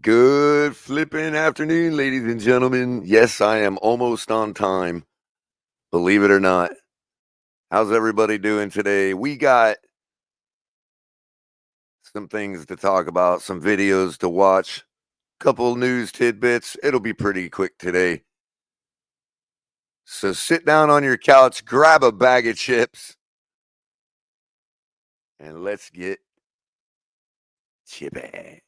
Good flipping afternoon, ladies and gentlemen. Yes, I am almost on time. Believe it or not. How's everybody doing today? We got some things to talk about, some videos to watch, a couple news tidbits. It'll be pretty quick today. So sit down on your couch, grab a bag of chips, and let's get chippy.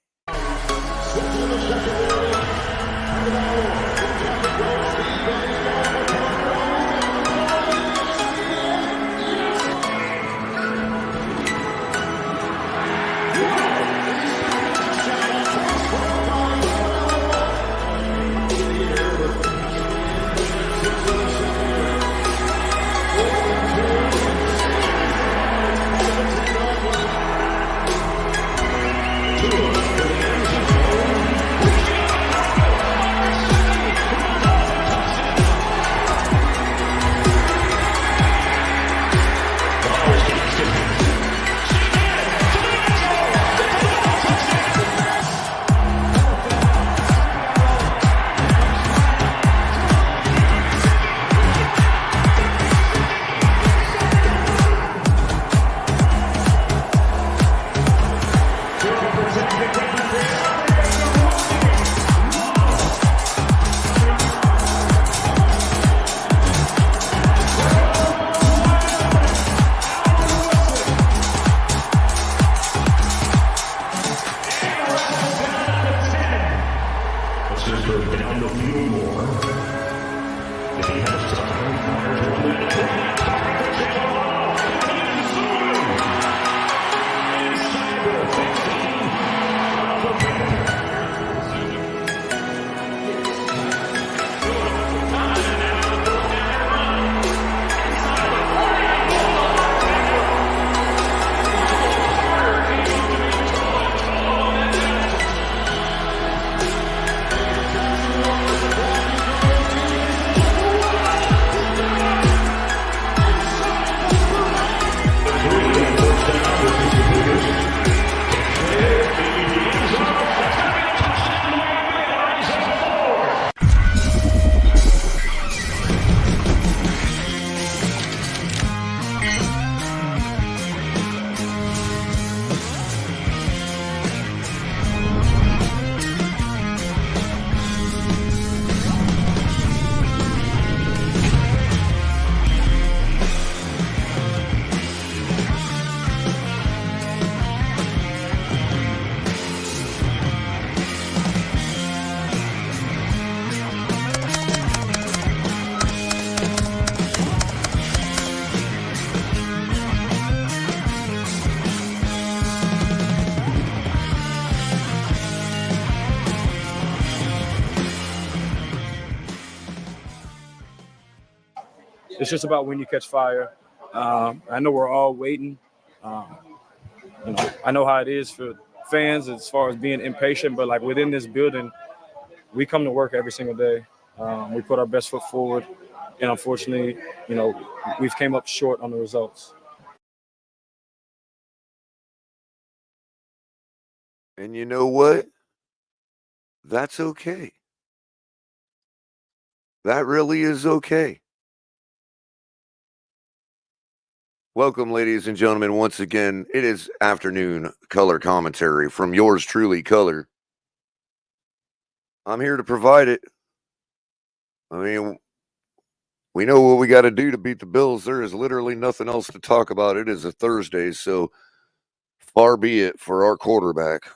It's just about when you catch fire. I know we're all waiting. I know how it is for fans as far as being impatient, but like within this building, we come to work every single day. We put our best foot forward, and unfortunately, we've came up short on the results. And you know what? That's okay. That really is okay. Welcome, ladies and gentlemen. Once again, it is afternoon color commentary from yours truly, Culler. I'm here to provide it. I mean, we know what we got to do to beat the Bills. There is literally nothing else to talk about. It is a Thursday, so far be it for our quarterback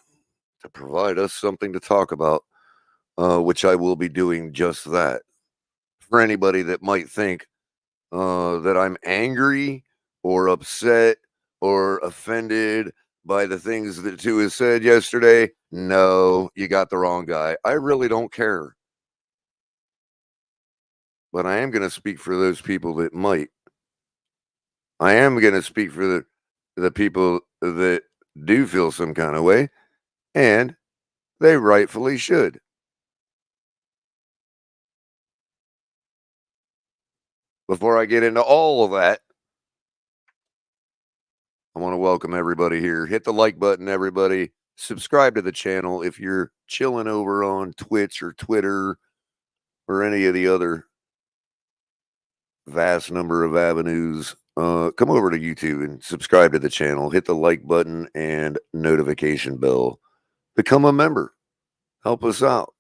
to provide us something to talk about, which I will be doing just that. For anybody that might think that I'm angry or upset or offended by the things that Tua said yesterday, no, you got the wrong guy. I really don't care. But I am going to speak for those people that might. I am going to speak for the people that do feel some kind of way, and they rightfully should. Before I get into all of that, I want to welcome everybody here. Hit the like button, everybody. subscribe to the channel. If you're chilling over on Twitch or Twitter or any of the other vast number of avenues, come over to YouTube and subscribe to the channel. Hit the like button and notification bell. Become a member. Help us out.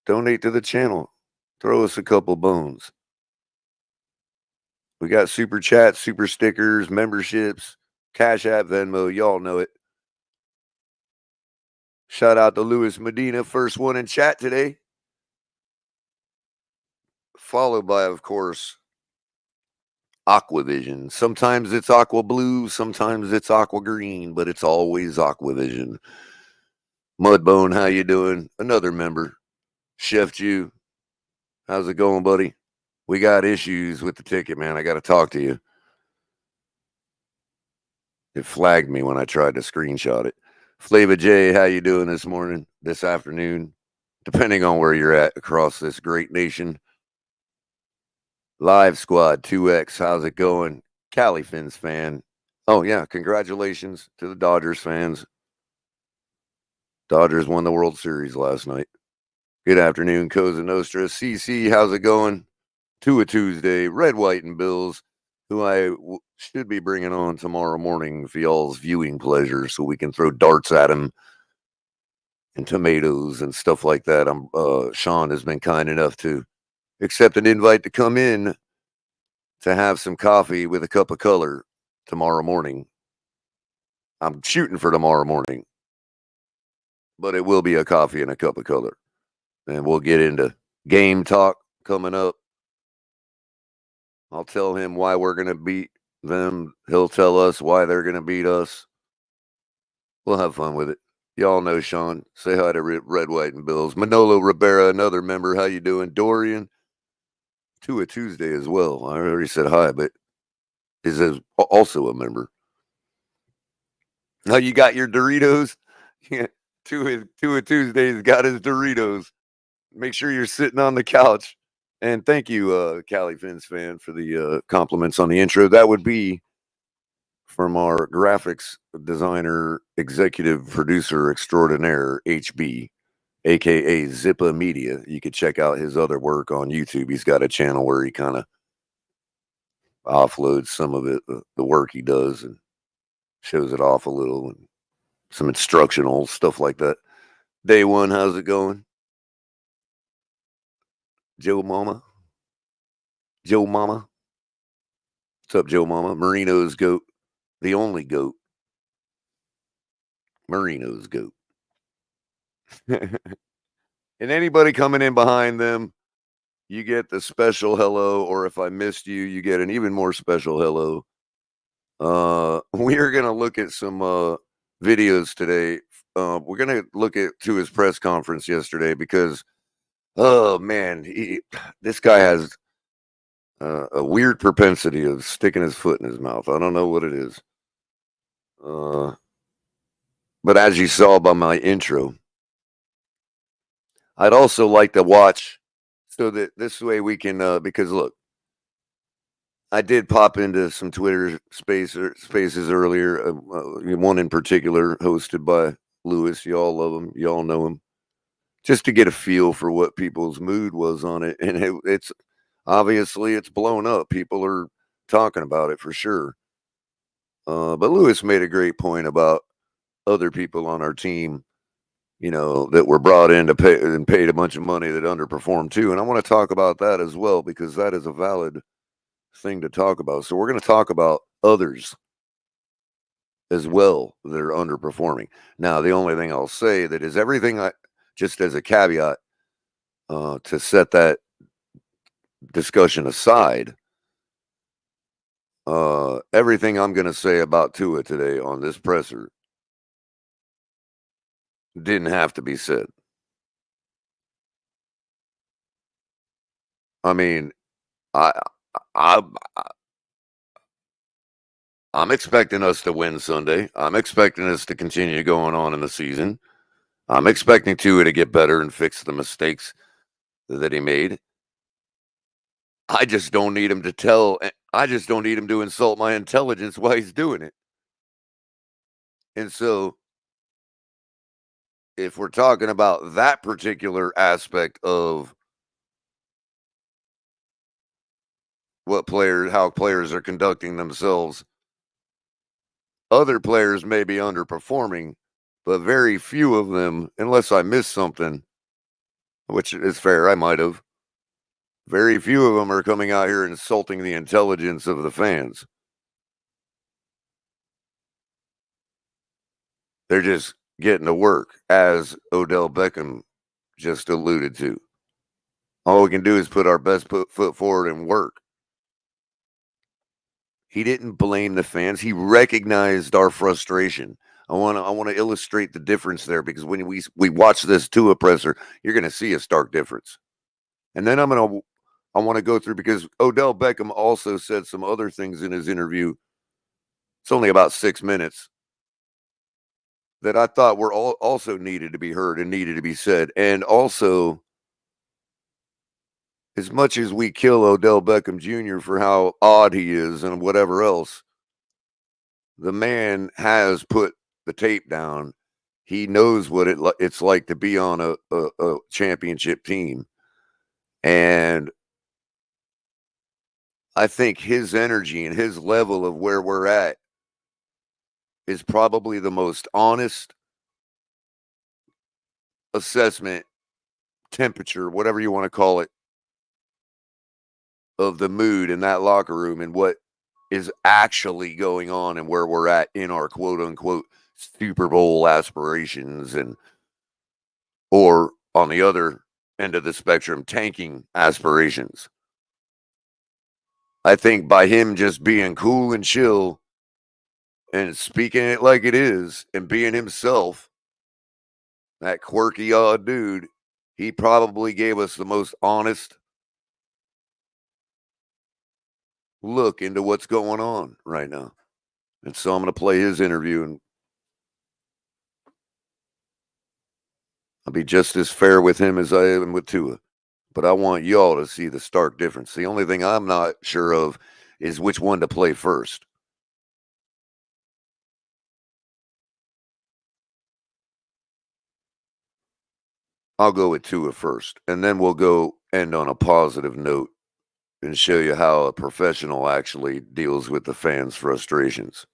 Donate to the channel. Throw us a couple bones. We got super chats, super stickers, memberships, Cash App, Venmo. Y'all know it. Shout out to Luis Medina, first one in chat today. Followed by, of course, Aquavision. Sometimes it's aqua blue, sometimes it's aqua green, but it's always Aquavision. Mudbone, how you doing? Another member. Chef Jew, how's it going, buddy? We got issues with the ticket, man. I got to talk to you. It flagged me when I tried to screenshot it. Flava J, how you doing this morning, this afternoon, depending on where you're at across this great nation. Live Squad 2X, how's it going? Cali Fins fan. Oh, yeah, congratulations to the Dodgers fans. Dodgers won the World Series last night. Good afternoon, Cosa Nostra. CC, how's it going? To a Tuesday, Red, White, and Bills, who I should be bringing on tomorrow morning for y'all's viewing pleasure so we can throw darts at him and tomatoes and stuff like that. Sean has been kind enough to accept an invite to come in to have some coffee with a cup of Culler tomorrow morning. I'm shooting for tomorrow morning, but it will be a coffee and a cup of Culler. And we'll get into game talk coming up. I'll tell him why we're going to beat them. He'll tell us why they're going to beat us. We'll have fun with it. Y'all know Sean. Say hi to Red, White, and Bills. Manolo Rivera, another member. How you doing? Dorian, to a Tuesday as well. I already said hi, but is also a member. Now you got your Doritos? Yeah, to a Tuesday's got his Doritos. Make sure you're sitting on the couch. And thank you, Cali Fins fan, for the compliments on the intro. That would be from our graphics designer, executive producer extraordinaire, HB, aka Zippa Media. You could check out his other work on YouTube. He's got a channel where he kind of offloads some of it, the work he does, and shows it off a little, and some instructional stuff like that. Day one, how's it going? Joe Mama? Joe Mama? What's up, Joe Mama? Marino's goat. The only goat. Marino's goat. And anybody coming in behind them, you get the special hello, or if I missed you, you get an even more special hello. We are going to look at some videos today. We're going to look at to his press conference yesterday because, oh man, this guy has a weird propensity of sticking his foot in his mouth. I don't know what it is. But as you saw by my intro, I'd also like to watch so that this way we can, because look, I did pop into some Twitter spaces earlier, one in particular hosted by Lewis. Y'all love him. Y'all know him. Just to get a feel for what people's mood was on it. And it's obviously it's blown up. People are talking about it for sure. But Lewis made a great point about other people on our team, you know, that were brought in to pay and paid a bunch of money that underperformed too. And I want to talk about that as well, because that is a valid thing to talk about. So we're going to talk about others as well that are underperforming. Now, the only thing I'll say that is everything just as a caveat to set that discussion aside, everything I'm going to say about Tua today on this presser didn't have to be said. I mean, I'm expecting us to win Sunday. I'm expecting us to continue going on in the season. I'm expecting Tua to get better and fix the mistakes that he made. I just don't need him to insult my intelligence while he's doing it. And so if we're talking about that particular aspect of how players are conducting themselves, other players may be underperforming, but very few of them, unless I missed something, which is fair, I might have. Very few of them are coming out here insulting the intelligence of the fans. They're just getting to work, as Odell Beckham just alluded to. All we can do is put our best foot forward and work. He didn't blame the fans. He recognized our frustration. I want to illustrate the difference there, because when we watch this Tua presser, you're going to see a stark difference. And then I want to go through, because Odell Beckham also said some other things in his interview. It's only about 6 minutes, that I thought were also needed to be heard and needed to be said. And also, as much as we kill Odell Beckham Jr. for how odd he is and whatever else, the man has put the tape down. He knows what it's like to be on a championship team. And I think his energy and his level of where we're at is probably the most honest assessment, temperature, whatever you want to call it, of the mood in that locker room and what is actually going on and where we're at in our quote unquote Super Bowl aspirations, and or on the other end of the spectrum, tanking aspirations. I think by him just being cool and chill and speaking it like it is and being himself, that quirky odd dude, he probably gave us the most honest look into what's going on right now. And so I'm going to play his interview, and I'll be just as fair with him as I am with Tua. But I want y'all to see the stark difference. The only thing I'm not sure of is which one to play first. I'll go with Tua first, and then we'll go end on a positive note and show you how a professional actually deals with the fans' frustrations,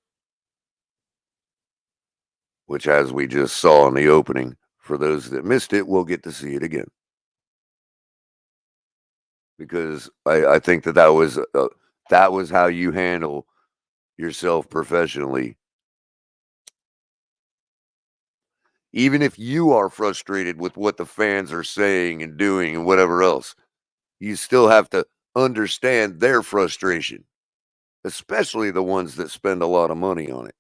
which, as we just saw in the opening, for those that missed it, we'll get to see it again. Because I think that was how you handle yourself professionally. Even if you are frustrated with what the fans are saying and doing and whatever else, you still have to understand their frustration, especially the ones that spend a lot of money on it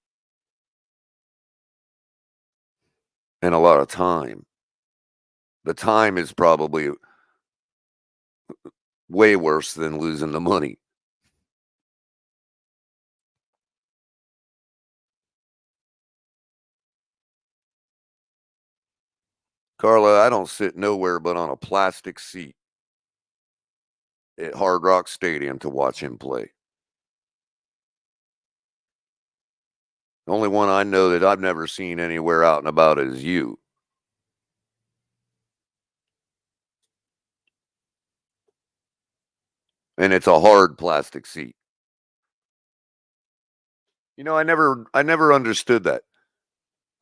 and a lot of time. The time is probably way worse than losing the money. Carla, I don't sit nowhere but on a plastic seat at Hard Rock Stadium to watch him play. The only one I know that I've never seen anywhere out and about is you. And it's a hard plastic seat. You know, I never understood that.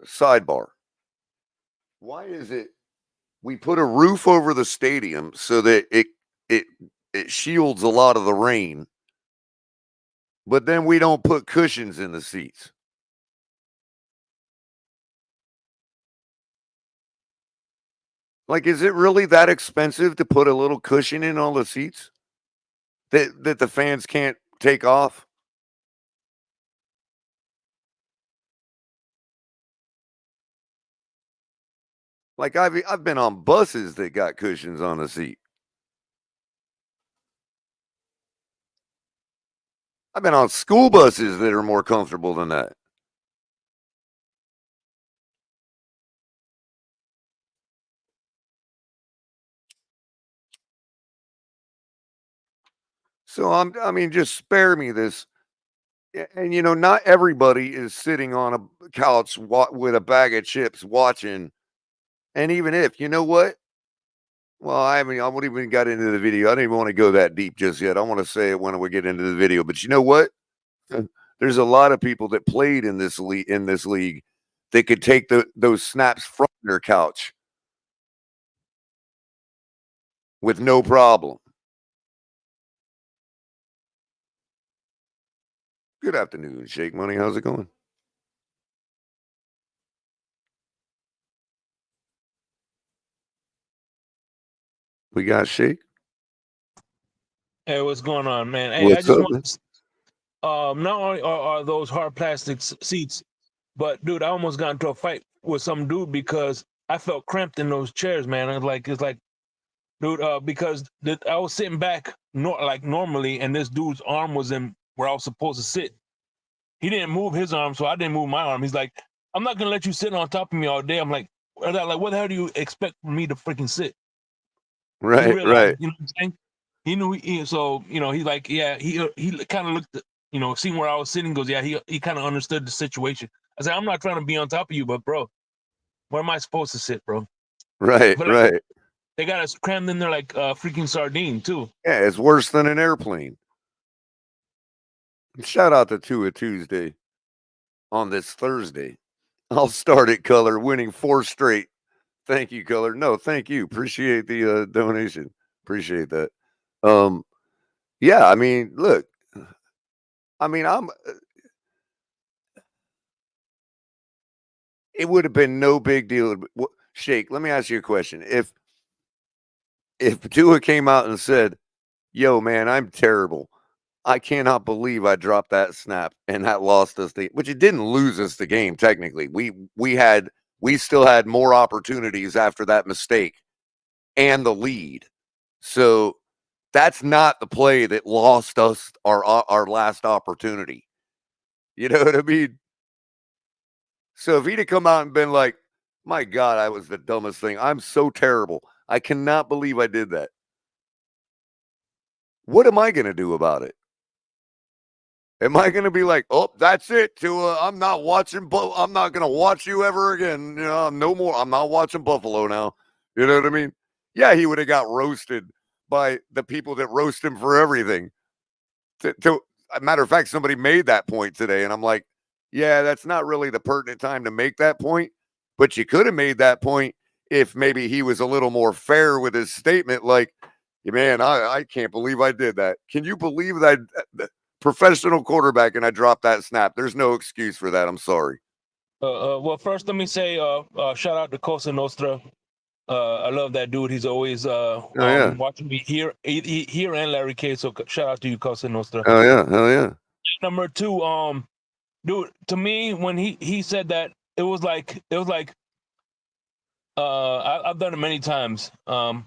Sidebar. Why is it we put a roof over the stadium so that it it shields a lot of the rain, but then we don't put cushions in the seats? Like, is it really that expensive to put a little cushion in all the seats that the fans can't take off? Like, I've been on buses that got cushions on the seat. I've been on school buses that are more comfortable than that. So I mean, just spare me this. And you know, not everybody is sitting on a couch with a bag of chips watching And even if, you know what? Well, I mean, I won't even got into the video. I don't even want to go that deep just yet. I want to say it when we get into the video. But you know what? There's a lot of people that played in this league that could take those snaps from their couch with no problem. Good afternoon, Shake Money. How's it going? We got Shake. Hey, what's going on, man? Hey, I What's just up, man? want not only are those hard plastic seats, but dude, I almost got into a fight with some dude because I felt cramped in those chairs, man. It's like, dude, because I was sitting back like normally, and this dude's arm was in where I was supposed to sit. He didn't move his arm, so I didn't move my arm. He's like, "I'm not gonna let you sit on top of me all day." I'm like, what the hell do you expect me to freaking sit? He Right, realized, right. you know what I'm saying? He knew, so he's like, yeah, he kind of looked, seeing where I was sitting, goes, yeah, he kind of understood the situation. I said, I'm not trying to be on top of you, but bro, where am I supposed to sit, bro? Right, But like, right. they got us crammed in there like freaking sardine too. Yeah, it's worse than an airplane. Shout out to Tua Tuesday on this Thursday. I'll start it, Culler, winning 4 straight. Thank you, Culler. No, thank you. Appreciate the donation. Appreciate that. Yeah, I mean, look, I mean, it would have been no big deal. Shake, let me ask you a question. If Tua came out and said, "Yo, man, I'm terrible. I cannot believe I dropped that snap and that lost us the," which it didn't lose us the game technically. We still had more opportunities after that mistake and the lead. So that's not the play that lost us our last opportunity. You know what I mean? So if he'd have come out and been like, "My God, I was the dumbest thing. I'm so terrible. I cannot believe I did that." What am I going to do about it? Am I going to be like, "Oh, that's it, Tua. I'm not watching. I'm not going to watch you ever again. You know, no more. I'm not watching Buffalo now." You know what I mean? Yeah, he would have got roasted by the people that roast him for everything. To a matter of fact, somebody made that point today, and I'm like, yeah, that's not really the pertinent time to make that point. But you could have made that point if maybe he was a little more fair with his statement, like, "Yeah, man, I can't believe I did that. Can you believe that professional quarterback and I dropped that snap? There's no excuse for that. I'm sorry." Well, first let me say, shout out to Cosa Nostra. I love that dude. He's always Oh yeah, watching me here and Larry K. So shout out to you, Cosa Nostra. oh yeah, hell yeah. Number two, dude, to me, when he said that, it was like I've done it many times. I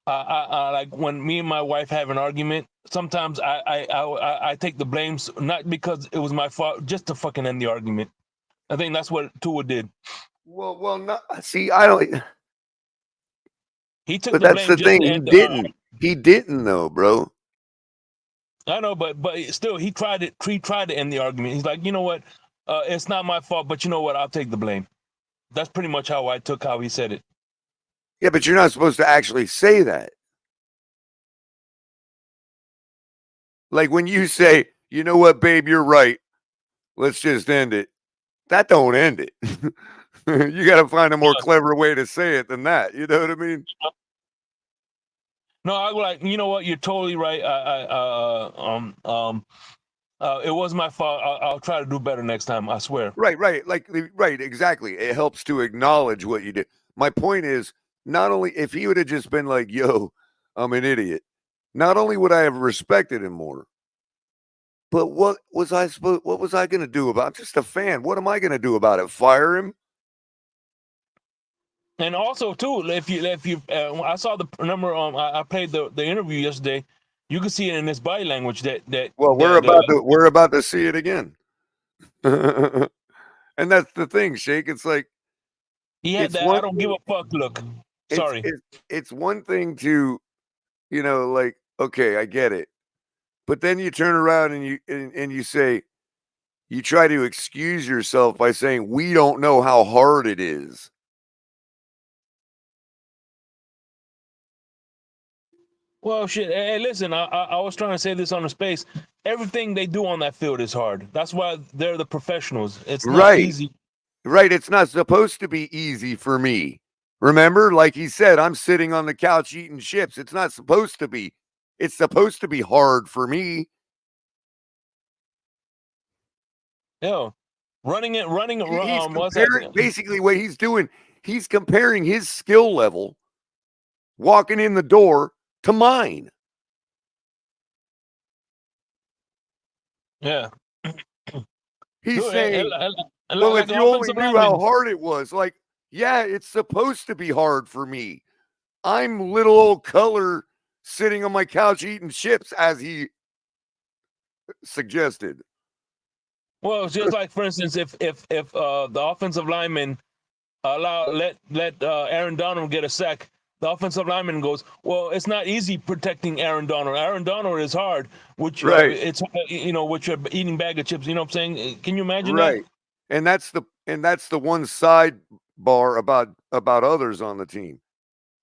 like when me and my wife have an argument. Sometimes I take the blame, not because it was my fault, just to fucking end the argument. I think that's what Tua did. Well, not see. I don't. He took But the that's blame the just thing. to He end. didn't. He didn't though, bro. I know, but still, he tried it. He tried to end the argument. He's like, you know what? It's not my fault, but you know what? I'll take the blame. That's pretty much how I took how he said it. Yeah, but you're not supposed to actually say that. Like when you say, "You know what, babe, you're right. Let's just end it." That don't end it. You got to find a more clever way to say it than that. You know what I mean? No, I was like, you know what? You're totally right. It was my fault. I'll try to do better next time. I swear. Right, right. Like, right, exactly. It helps to acknowledge what you did. My point is, not only if he would have just been like, "Yo, I'm an idiot," not only would I have respected him more, but what was I going to do about it? I'm just a fan. What am I going to do about it? Fire him? And also too, if you, I saw the number. I played the interview yesterday. You can see it in his body language Well, we're about to see it again. And that's the thing, Shake. It's like he had it's that I one don't give a fuck look. it's Sorry. it's one thing to, like, okay, I get it. But then you turn around and you say, you try to excuse yourself by saying, "We don't know how hard it is." Well, shit. Hey, listen, I was trying to say this on the space. Everything they do on that field is hard. That's why they're the professionals. It's not Right. easy. Right. It's not supposed to be easy for me. Remember, like he said, I'm sitting on the couch eating chips. It's not supposed to be. It's supposed to be hard for me. Yo, running. He's What's that? comparing, basically what he's doing, he's comparing his skill level walking in the door to mine. Yeah. He's Dude, saying, well, like if an you only offensive knew how lineman. hard it was, like, yeah, it's supposed to be hard for me. I'm little old Culler sitting on my couch eating chips, as he suggested. Well, it's just like, for instance, if the offensive lineman let Aaron Donald get a sack, the offensive lineman goes, well, it's not easy protecting Aaron Donald. Aaron Donald is hard, which Right. it's which you're eating bag of chips. You know what I'm saying? Can you imagine that? Right. And that's the one side bar about others on the team.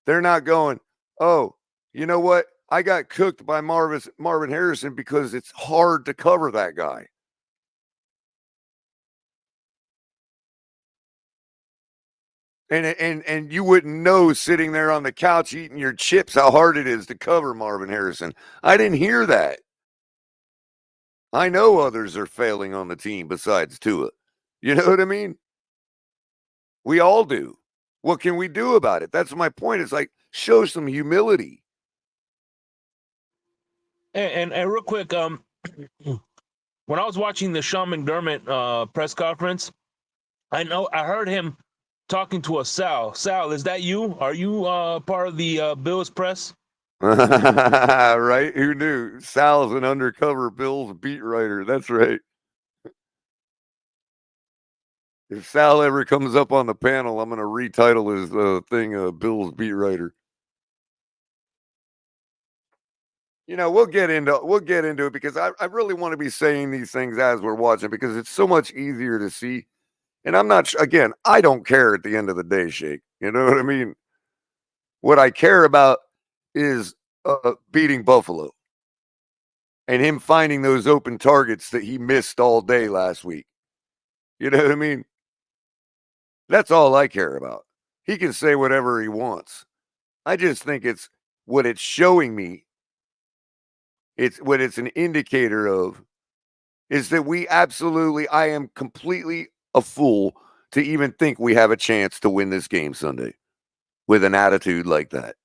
They're not going, oh, you know what? I got cooked by Marvin Harrison because it's hard to cover that guy. And you wouldn't know sitting there on the couch eating your chips how hard it is to cover Marvin Harrison. I didn't hear that. I know others are failing on the team besides Tua. You know what I mean? We all do. What can we do about it? That's my point. It's like, show some humility. And real quick, when I was watching the Sean McDermott press conference, I heard him talking to a Sal. Sal, is that you? Are you part of the Bills press? Right? Who knew? Sal's an undercover Bills beat writer. That's right. If Sal ever comes up on the panel, I'm going to retitle his thing Bills beat writer. You know, we'll get into it because I really want to be saying these things as we're watching because it's so much easier to see. And I'm not again, I don't care at the end of the day, Shake. You know what I mean? What I care about is beating Buffalo and him finding those open targets that he missed all day last week. You know what I mean? That's all I care about. He can say whatever he wants. I just think it's what it's showing me. It's what it's an indicator of is that I am completely a fool to even think we have a chance to win this game Sunday with an attitude like that.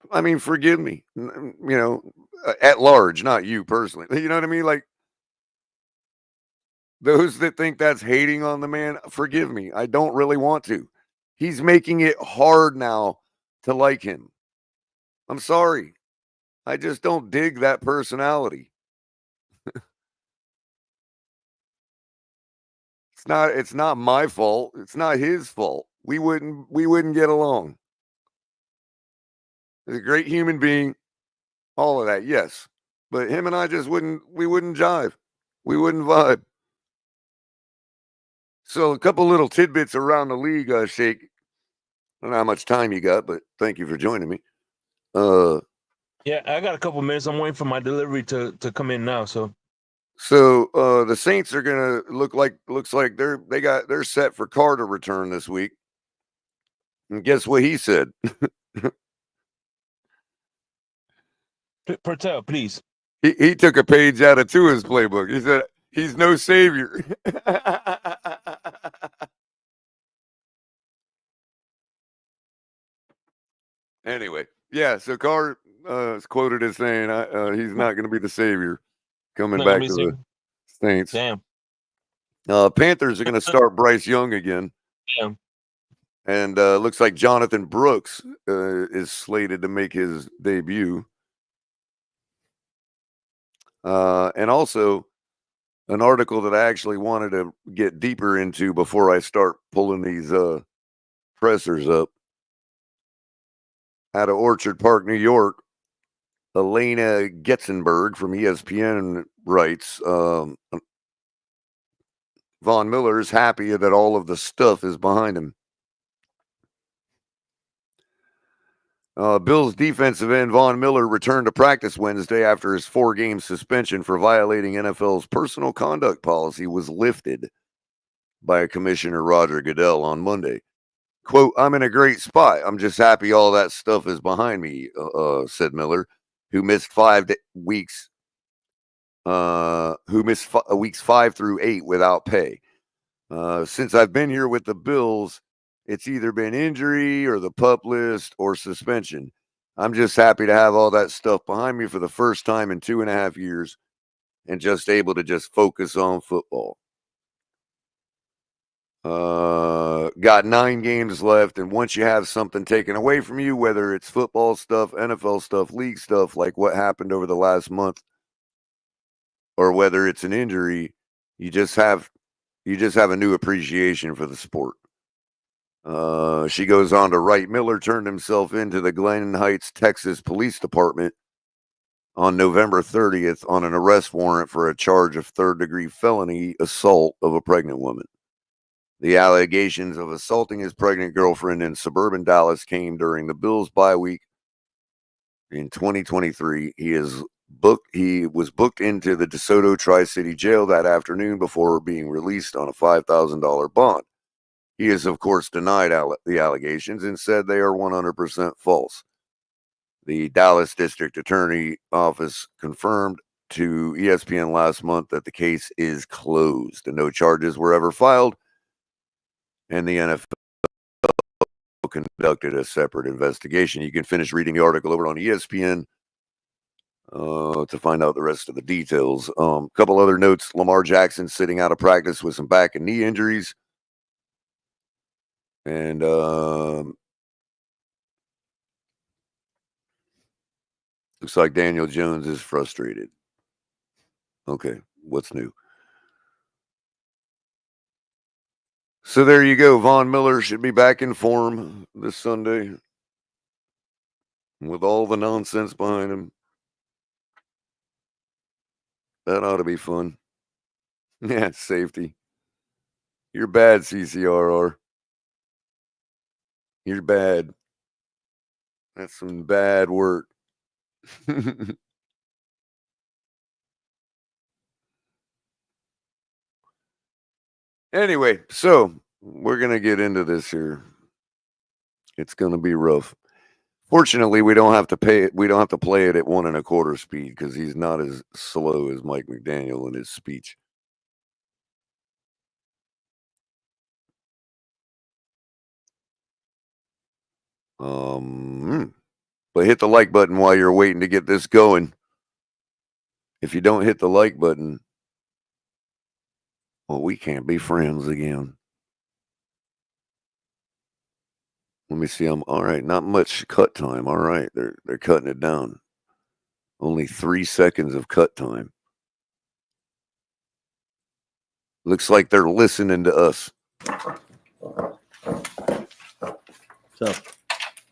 I mean, forgive me, you know, at large, not you personally. You know what I mean? Like those that think that's hating on the man, forgive me. I don't really want to. He's making it hard now to like him. I'm sorry. I just don't dig that personality. It's not my fault. It's not his fault. We wouldn't get along. He's a great human being, all of that, yes. But him and I just wouldn't jive. We wouldn't vibe. So a couple little tidbits around the league, Shake. I don't know how much time you got, but thank you for joining me. Yeah, I got a couple minutes. I'm waiting for my delivery to come in now. So the Saints are gonna looks like they're set for Carr to return this week. And guess what he said? Pertel, please. He took a page out of Tua's playbook. He said he's no savior. Anyway, yeah. So Carr is quoted as saying he's not going to be the savior coming back to the Saints. Damn. Panthers are going to start Bryce Young again. Damn. And looks like Jonathan Brooks is slated to make his debut. And also an article that I actually wanted to get deeper into before I start pulling these pressers up. Out of Orchard Park, New York, Elena Getzenberg from ESPN writes, Von Miller is happy that all of the stuff is behind him. Bills defensive end Von Miller returned to practice Wednesday after his 4-game suspension for violating NFL's personal conduct policy was lifted by Commissioner Roger Goodell on Monday. Quote, "I'm in a great spot. I'm just happy all that stuff is behind me," said Miller, who missed weeks 5 through 8 without pay. Since I've been here with the Bills, it's either been injury or the PUP list or suspension. I'm just happy to have all that stuff behind me for the first time in 2.5 years and just able to just focus on football. Got 9 games left, and once you have something taken away from you, whether it's football stuff, NFL stuff, league stuff, like what happened over the last month, or whether it's an injury, you just have a new appreciation for the sport. She goes on to write, Miller turned himself into the Glen Heights, Texas Police Department on November 30th on an arrest warrant for a charge of third-degree felony assault of a pregnant woman. The allegations of assaulting his pregnant girlfriend in suburban Dallas came during the Bills' bye week in 2023. He was booked into the DeSoto Tri-City Jail that afternoon before being released on a $5,000 bond. He has, of course, denied the allegations and said they are 100% false. The Dallas District Attorney Office confirmed to ESPN last month that the case is closed and no charges were ever filed, and the NFL conducted a separate investigation. You can finish reading the article over on ESPN to find out the rest of the details. A couple other notes. Lamar Jackson sitting out of practice with some back and knee injuries. And looks like Daniel Jones is frustrated. Okay, what's new? So there you go. Von Miller should be back in form this Sunday with all the nonsense behind him. That ought to be fun. Yeah, safety. You're bad, CCRR. You're bad. That's some bad work. Anyway, so we're going to get into this here. It's going to be rough. Fortunately, we don't have to play it at 1 1/4 speed because he's not as slow as Mike McDaniel in his speech. But hit the like button while you're waiting to get this going. If you don't hit the like button, well, we can't be friends again. Let me see. All right. Not much cut time. All right. They're cutting it down. Only 3 seconds of cut time. Looks like they're listening to us. So,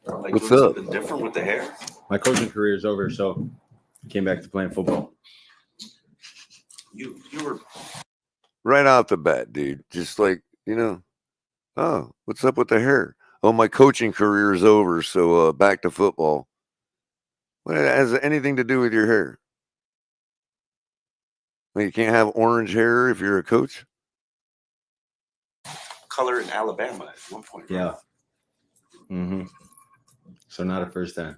what's up? Something different with the hair. My coaching career is over, so came back to playing football. You were Right out the bat, dude. Just like, oh, what's up with the hair? Oh, my coaching career is over, so back to football. What has anything to do with your hair? Well, you can't have orange hair if you're a coach? Culler in Alabama at one point. Yeah. Mm-hmm. So not a first time.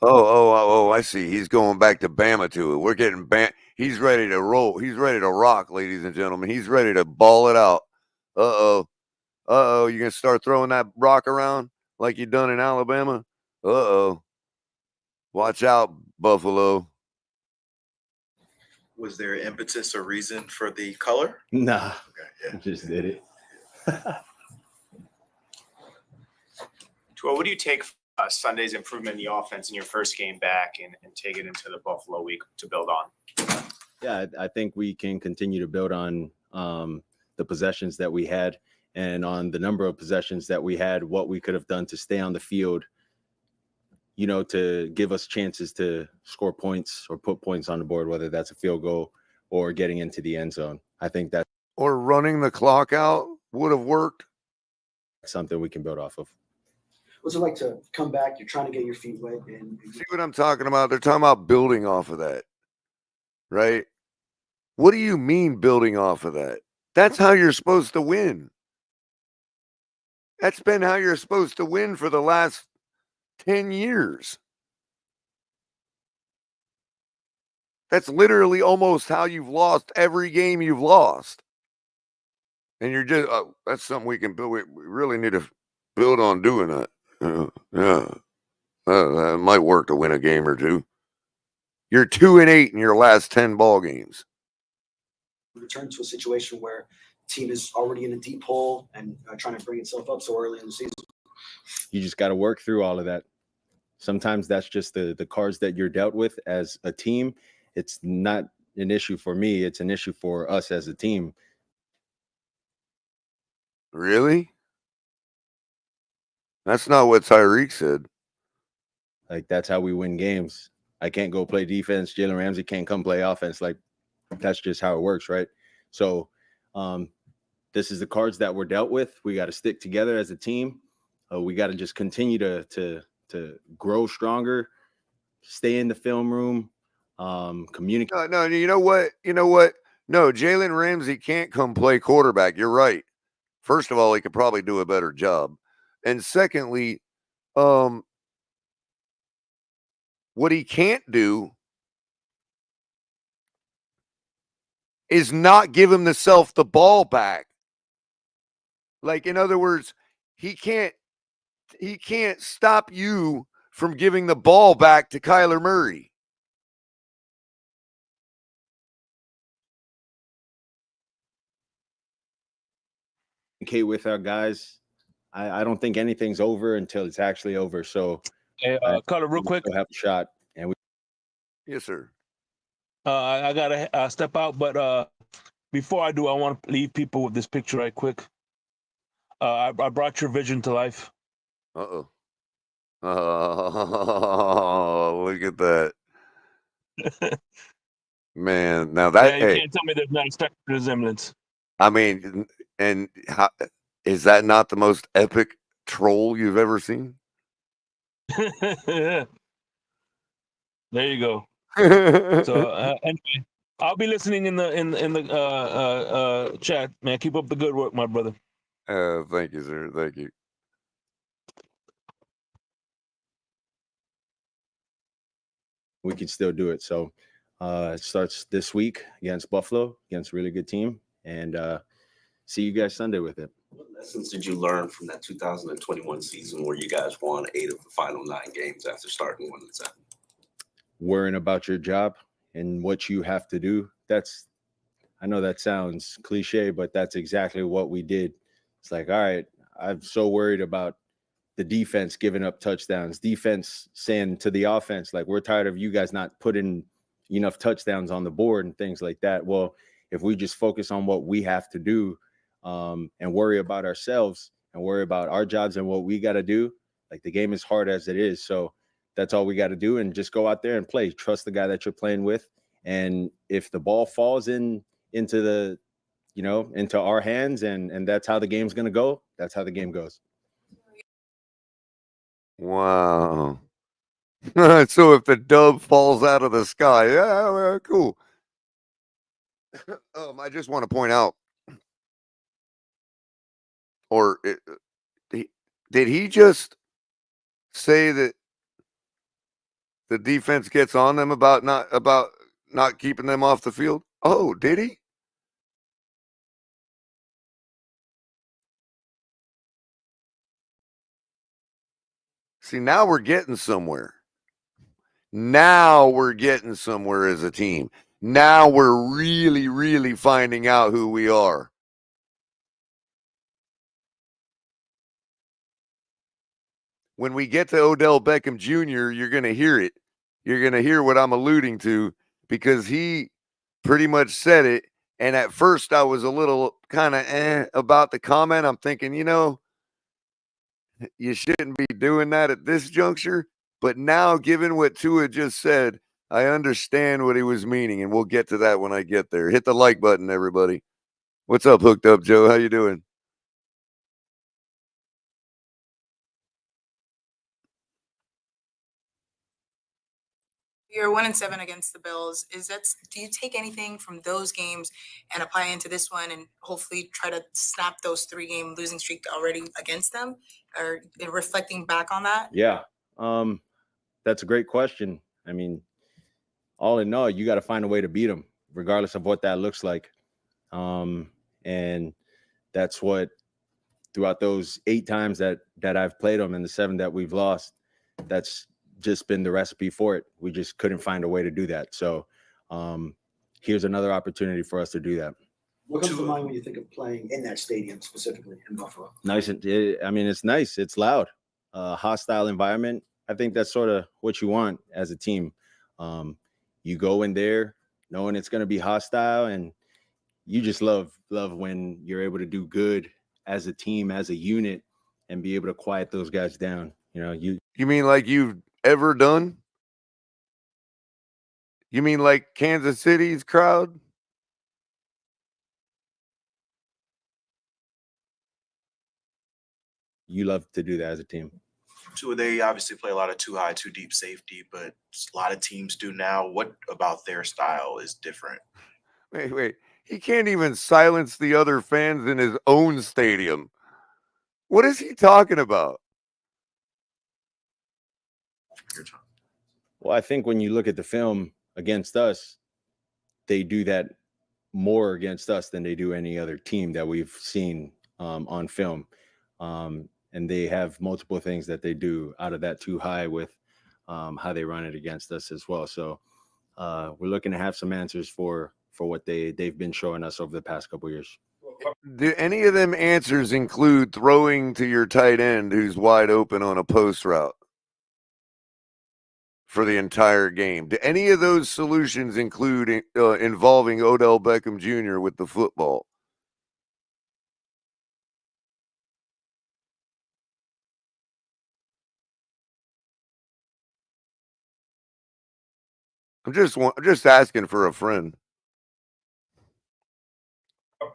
Oh, I see. He's going back to Bama to it. We're getting He's ready to roll. He's ready to rock, ladies and gentlemen. He's ready to ball it out. Uh-oh. You going to start throwing that rock around like you done in Alabama? Uh-oh. Watch out, Buffalo. Was there impetus or reason for the color? Nah. Okay, yeah. Just did it. What do you take Sunday's improvement in the offense in your first game back and take it into the Buffalo week to build on? Yeah, I think we can continue to build on the possessions that we had and on the number of possessions that we had, what we could have done to stay on the field, to give us chances to score points or put points on the board, whether that's a field goal or getting into the end zone. I think that's or running the clock out would have worked. something we can build off of. What's it like to come back? You're trying to get your feet wet, and See what I'm talking about? They're talking about building off of that, right? What do you mean building off of that? That's how you're supposed to win. That's been how you're supposed to win for the last 10 years. That's literally almost how you've lost every game you've lost. And you're just, that's something we can build. We really need to build on doing that. Yeah. That might work to win a game or two. You're 2-8 in your last 10 ball games. return to a situation where the team is already in a deep hole and trying to bring itself up so early in the season. You just got to work through all of that. Sometimes that's just the cards that you're dealt with as a team. It's not an issue for me. It's an issue for us as a team. Really? That's not what Tyreek said. Like, that's how we win games. I can't go play defense. Jalen Ramsey can't come play offense. Like, that's just how it works, right? So this is the cards that we're dealt with. We got to stick together as a team. We got to just continue to grow stronger, stay in the film room, communicate. No, you know what? No, Jalen Ramsey can't come play quarterback. You're right. First of all, he could probably do a better job. And secondly, what he can't do is not give himself the ball back. Like, in other words, he can't stop you from giving the ball back to Kyler Murray. With our guys. I don't think anything's over until it's actually over. So, Hey, Culler, real quick. We'll have a shot. And we. Yes, sir. I gotta step out, but before I do, I want to leave people with this picture right quick. I brought your vision to life. Oh, look at that. Man, now that, Yeah, you can't tell me there's not a stark resemblance. I mean, and how, is that not the most epic troll you've ever seen? There you go. So anyway, I'll be listening in the chat, man. Keep up the good work, my brother. Thank you, sir. Thank you. We can still do it. So it starts this week against Buffalo, against a really good team. And see you guys Sunday with it. What lessons did you learn from that 2021 season where you guys won 8 of the final 9 games after starting 1-7? Worrying about your job and what you have to do. I know that sounds cliche, but that's exactly what we did. It's like, all right, I'm so worried about the defense giving up touchdowns, defense saying to the offense, like, we're tired of you guys not putting enough touchdowns on the board and things like that. Well, if we just focus on what we have to do and worry about ourselves and worry about our jobs and what we got to do, like, the game is hard as it is. So that's all we got to do, and just go out there and play. Trust the guy that you're playing with. And if the ball falls into our hands and that's how the game's going to go, that's how the game goes. Wow. So if the dove falls out of the sky, yeah, well, cool. I just want to point out, did he just say that the defense gets on them about not keeping them off the field? Oh, did he? See, now we're getting somewhere. Now we're getting somewhere as a team. Now we're really, really finding out who we are. When we get to Odell Beckham Jr., you're going to hear it. You're going to hear what I'm alluding to, because he pretty much said it. And at first I was a little kind of about the comment. I'm thinking, you shouldn't be doing that at this juncture. But now, given what Tua just said, I understand what he was meaning, and we'll get to that when I get there. Hit the like button, everybody. What's up, Hooked Up Joe? How you doing? You're 1-7 against the Bills. Do you take anything from those games and apply into this one and hopefully try to snap those 3-game losing streak already against them? Or reflecting back on that? Yeah. That's a great question. I mean, all in all, you got to find a way to beat them, regardless of what that looks like. And that's what throughout those 8 times that I've played them and the 7 that we've lost, that's just been the recipe for it. We just couldn't find a way to do that. So here's another opportunity for us to do that. What comes to mind when you think of playing in that stadium specifically in Buffalo? Nice. I mean, it's nice. It's loud, hostile environment. I think that's sort of what you want as a team. You go in there knowing it's going to be hostile, and you just love when you're able to do good as a team, as a unit, and be able to quiet those guys down. You mean like you've ever done? You mean like Kansas City's crowd? You love to do that as a team. They obviously play a lot of too high, too deep safety, but a lot of teams do now. What about their style is different? Wait. He can't even silence the other fans in his own stadium. What is he talking about? Well, I think when you look at the film against us, they do that more against us than they do any other team that we've seen on film. And they have multiple things that they do out of that too high with how they run it against us as well. So we're looking to have some answers for what they've been showing us over the past couple of years. Do any of them answers include throwing to your tight end who's wide open on a post route for the entire game? Do any of those solutions include involving Odell Beckham Jr. with the football? I'm just asking for a friend.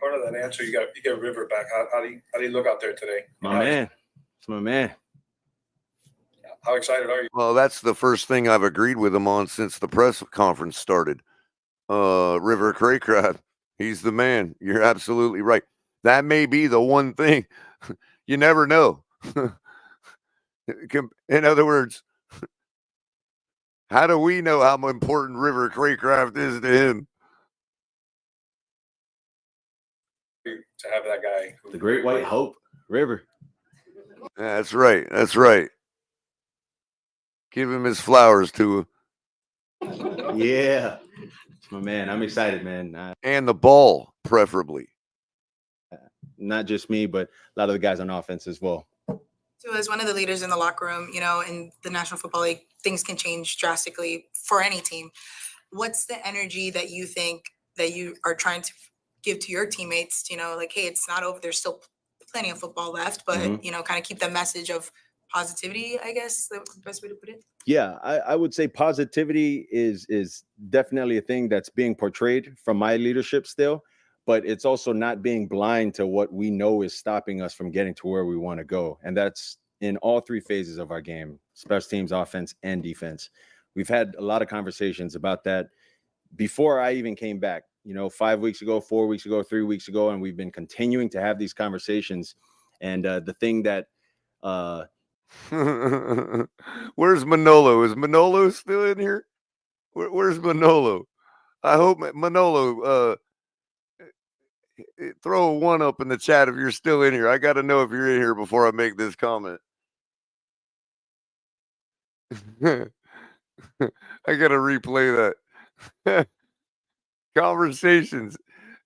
Part of that answer, you get River back. How do you look out there today? My man. It's my man. How excited are you? Well, that's the first thing I've agreed with him on since the press conference started. River Craycraft, he's the man. You're absolutely right. That may be the one thing. You never know. In other words, how do we know how important River Craycraft is to him? To have that guy. The Great White Hope, River. That's right. That's right. Give him his flowers, too. Yeah. It's my man. I'm excited, man. And the ball, preferably. Not just me, but a lot of the guys on offense as well. So as one of the leaders in the locker room, in the National Football League, things can change drastically for any team. What's the energy that you think that you are trying to give to your teammates, like, hey, it's not over. There's still plenty of football left, but, kind of keep the message of positivity, I guess, the best way to put it. Yeah, I would say positivity is definitely a thing that's being portrayed from my leadership still, but it's also not being blind to what we know is stopping us from getting to where we want to go. And that's in all 3 phases of our game: special teams, offense, and defense. We've had a lot of conversations about that before I even came back, 5 weeks ago, 4 weeks ago, 3 weeks ago, and we've been continuing to have these conversations. And the thing that where's Manolo? Is Manolo still in here? Where's Manolo? I hope Manolo throw a 1 up in the chat if you're still in here. I got to know if you're in here before I make this comment. I got to replay that. Conversations,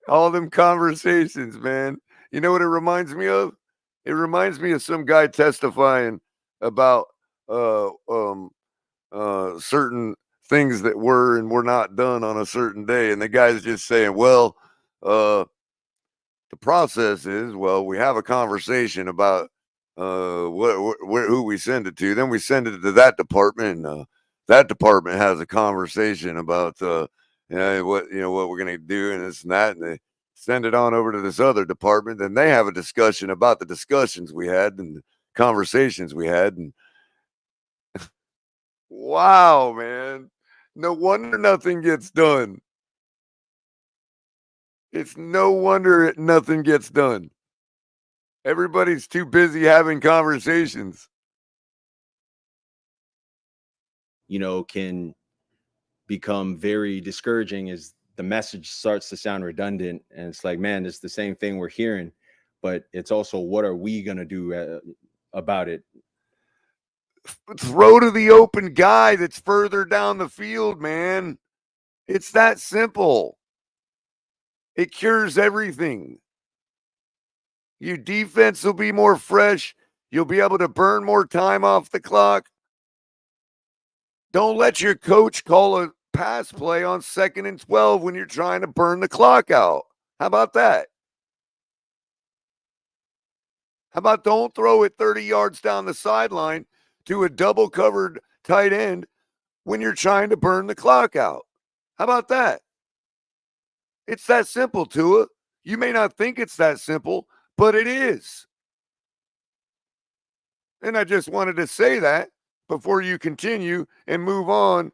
all them conversations, man. You know what it reminds me of? It reminds me of some guy testifying about certain things that were and were not done on a certain day, and the guy's just saying, well, the process is, well, we have a conversation about who we send it to, then we send it to that department, and that department has a conversation about what we're gonna do and this and that, and they send it on over to this other department, then they have a discussion about the discussions we had and the conversations we had. And wow, man, No wonder nothing gets done. It's no wonder nothing gets done. Everybody's too busy having conversations. Can become very discouraging as the message starts to sound redundant. And it's like, man, it's the same thing we're hearing, but it's also, what are we going to do about it? Throw to the open guy that's further down the field, man. It's that simple. It cures everything. Your defense will be more fresh. You'll be able to burn more time off the clock. Don't let your coach call a pass play on 2nd and 12 when you're trying to burn the clock out. How about that? How about don't throw it 30 yards down the sideline to a double covered tight end when you're trying to burn the clock out? How about that? It's that simple, Tua. You may not think it's that simple, but it is. And I just wanted to say that before you continue and move on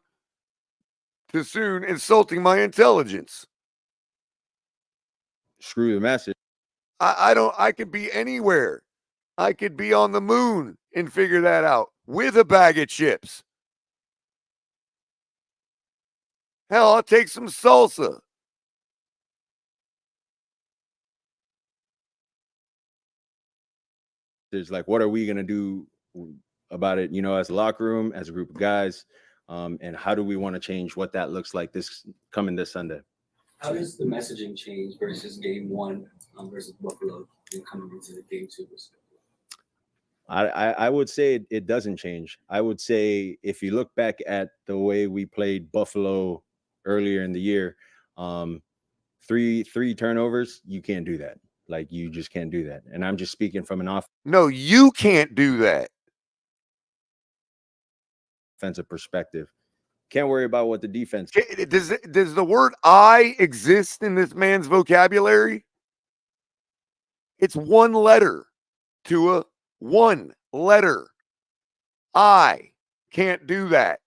to soon insulting my intelligence. Screw the message. I could be anywhere. I could be on the moon and figure that out with a bag of chips. Hell, I'll take some salsa. There's like, what are we going to do about it, as a locker room, as a group of guys? And how do we want to change what that looks like this Sunday? How does the messaging change versus game one versus Buffalo and coming into the game two? I would say it doesn't change. I would say if you look back at the way we played Buffalo earlier in the year, three turnovers, you can't do that. Like, you just can't do that. And I'm just speaking from an No, you can't do that. Offensive perspective. Can't worry about what the defense. Does the word "I" exist in this man's vocabulary? It's one letter, Tua. One letter. I can't do that.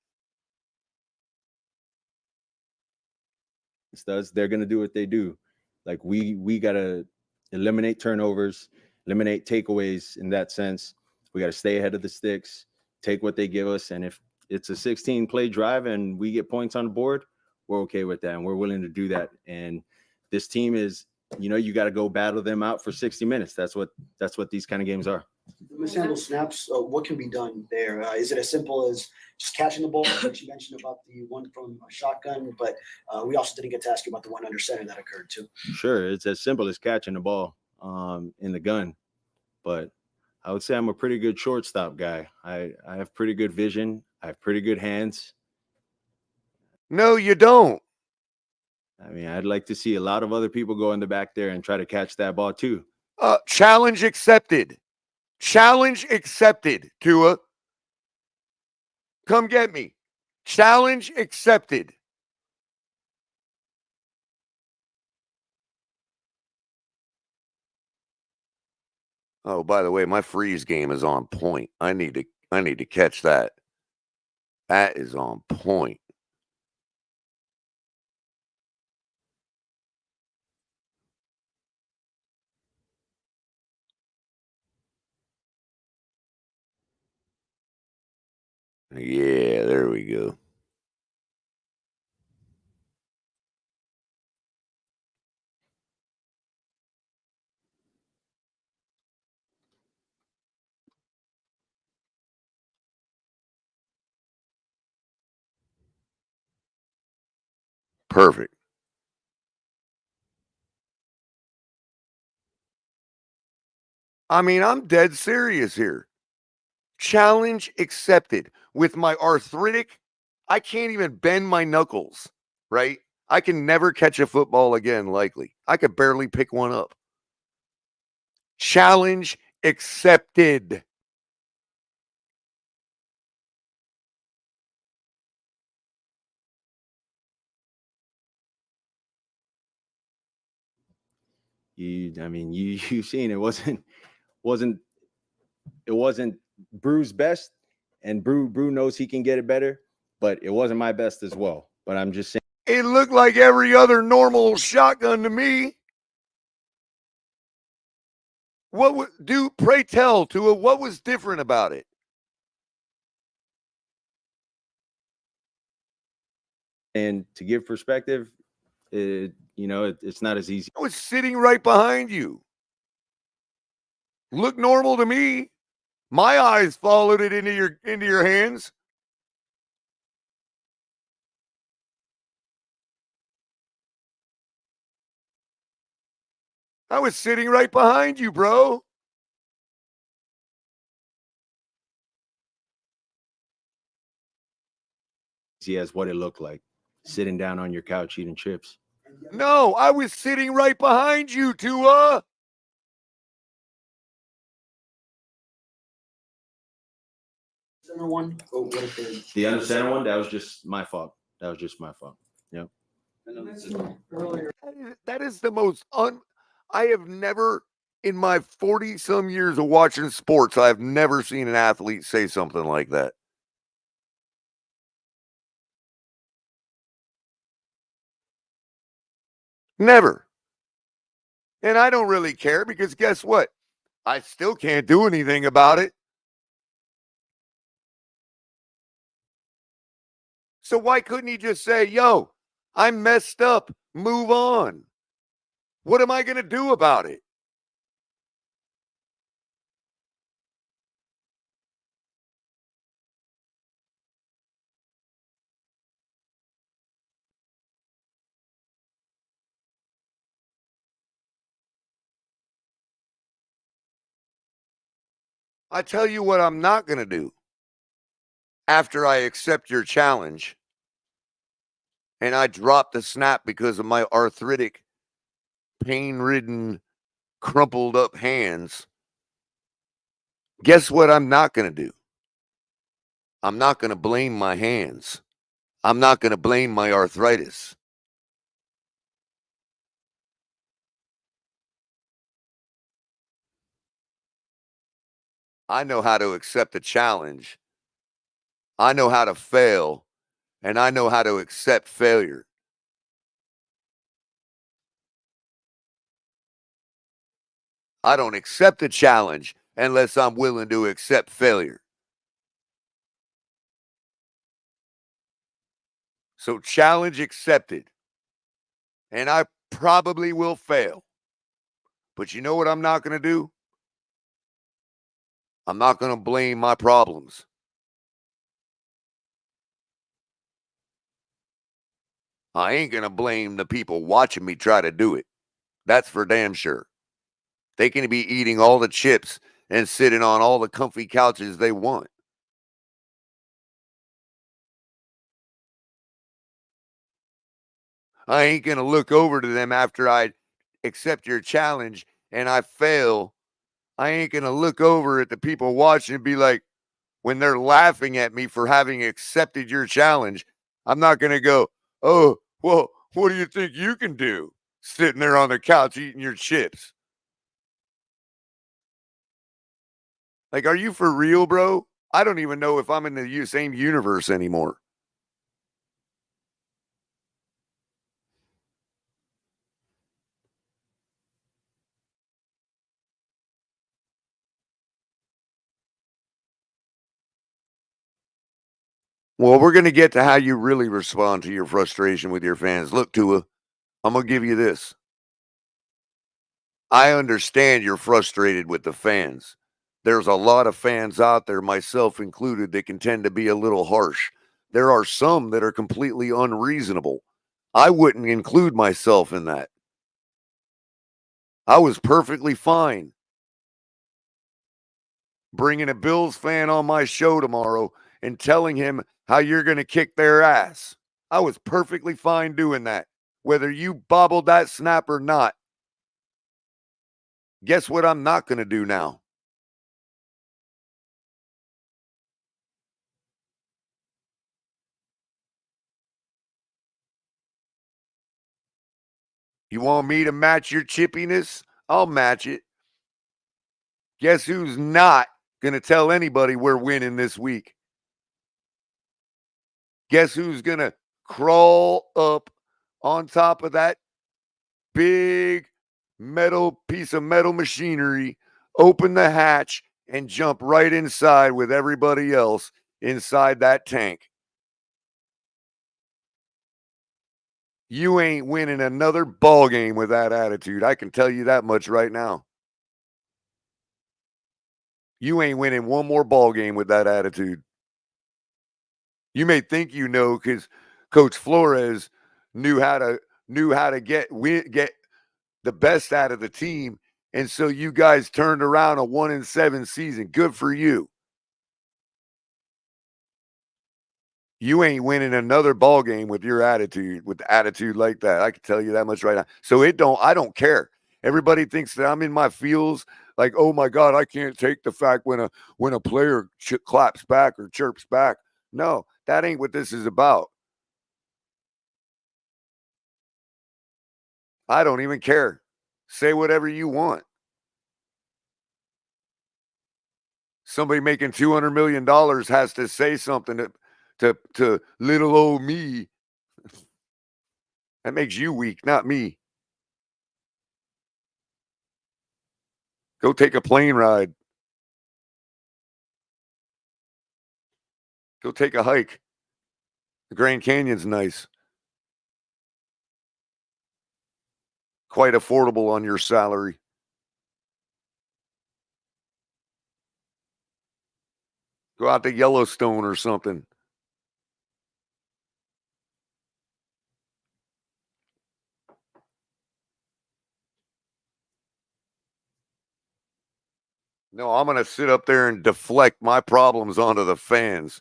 Does they're gonna do what they do. Like, we gotta eliminate turnovers, eliminate takeaways in that sense. We gotta stay ahead of the sticks, take what they give us, and if it's a 16 play drive and we get points on the board, we're okay with that, and we're willing to do that. And this team is, you got to go battle them out for 60 minutes. That's what these kind of games are. Mishandle snaps. What can be done there? Is it as simple as just catching the ball, which you mentioned about the one from a shotgun? But we also didn't get to ask you about the one under center that occurred too. Sure, it's as simple as catching the ball in the gun, but I would say I'm a pretty good shortstop guy. I have pretty good vision. I have pretty good hands. No, you don't. I mean, I'd like to see a lot of other people go in the back there and try to catch that ball too. Challenge accepted. Challenge accepted, Tua. Come get me. Challenge accepted. Oh, by the way, my freeze game is on point. I need to catch that. That is on point. Yeah, there we go. Perfect. I mean, I'm dead serious here. Challenge accepted. With my arthritic, I can't even bend my knuckles, right? I can never catch a football again, likely. I could barely pick one up. Challenge accepted. You've seen it wasn't Brew's best, and Brew knows he can get it better, but it wasn't my best as well. But I'm just saying. It looked like every other normal shotgun to me. What would do? Pray tell, Tua, what was different about it? And to give perspective, it's not as easy. I was sitting right behind you. Looked normal to me. My eyes followed it into your hands. I was sitting right behind you, bro. As what it looked like, sitting down on your couch eating chips. No, I was sitting right behind you, Tua. Center one. Oh, what occurred? The under center one, that was just my fault. Yep. That is the most I have never, in my 40-some years of watching sports, I have never seen an athlete say something like that. Never. And I don't really care because guess what? I still can't do anything about it. So why couldn't he just say, yo, I messed up, move on? What am I going to do about it? I tell you what I'm not going to do. After I accept your challenge and I drop the snap because of my arthritic, pain-ridden, crumpled up hands, guess what I'm not going to do? I'm not going to blame my hands. I'm not going to blame my arthritis. I know how to accept a challenge. I know how to fail, and I know how to accept failure. I don't accept a challenge unless I'm willing to accept failure. So challenge accepted. And I probably will fail. But you know what I'm not going to do? I'm not going to blame my problems. I ain't going to blame the people watching me try to do it. That's for damn sure. They can be eating all the chips and sitting on all the comfy couches they want. I ain't going to look over to them after I accept your challenge and I fail. I ain't going to look over at the people watching and be like, when they're laughing at me for having accepted your challenge, I'm not going to go, oh, well, what do you think you can do? Sitting there on the couch eating your chips. Like, are you for real, bro? I don't even know if I'm in the same universe anymore. Well, we're going to get to how you really respond to your frustration with your fans. Look, Tua, I'm going to give you this. I understand you're frustrated with the fans. There's a lot of fans out there, myself included, that can tend to be a little harsh. There are some that are completely unreasonable. I wouldn't include myself in that. I was perfectly fine bringing a Bills fan on my show tomorrow and telling him how you're going to kick their ass. I was perfectly fine doing that, whether you bobbled that snap or not. Guess what I'm not going to do now? You want me to match your chippiness? I'll match it. Guess who's not going to tell anybody we're winning this week? Guess who's going to crawl up on top of that big piece of metal machinery, open the hatch, and jump right inside with everybody else inside that tank. You ain't winning another ball game with that attitude. I can tell you that much right now. You ain't winning one more ball game with that attitude. You may think you know because Coach Flores knew how to get the best out of the team, and so you guys turned around a 1-7 season. Good for you. You ain't winning another ball game with your attitude, with attitude like that. I can tell you that much right now. So I don't care. Everybody thinks that I'm in my feels like, oh my God, I can't take the fact when a player claps back or chirps back. No, that ain't what this is about. I don't even care. Say whatever you want. Somebody making $200 million has to say something to little old me. That makes you weak, not me. Go take a plane ride. Go take a hike. The Grand Canyon's nice. Quite affordable on your salary. Go out to Yellowstone or something. No, I'm going to sit up there and deflect my problems onto the fans.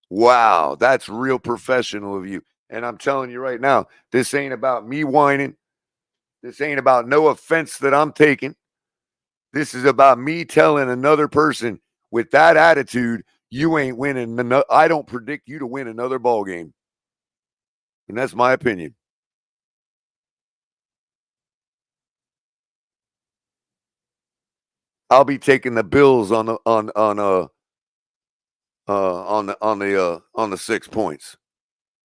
Wow, that's real professional of you. And I'm telling you right now, this ain't about me whining. This ain't about no offense that I'm taking. This is about me telling another person with that attitude, you ain't winning. I don't predict you to win another ball game. And that's my opinion. I'll be taking the Bills on the 6 points.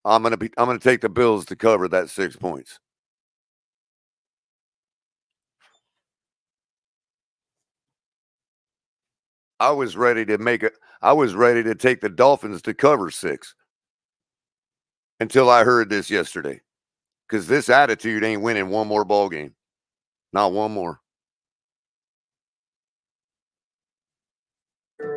I'm gonna take the Bills to cover that 6 points. I was ready to take the Dolphins to cover 6 until I heard this yesterday. Because this attitude ain't winning one more ball game. Not one more.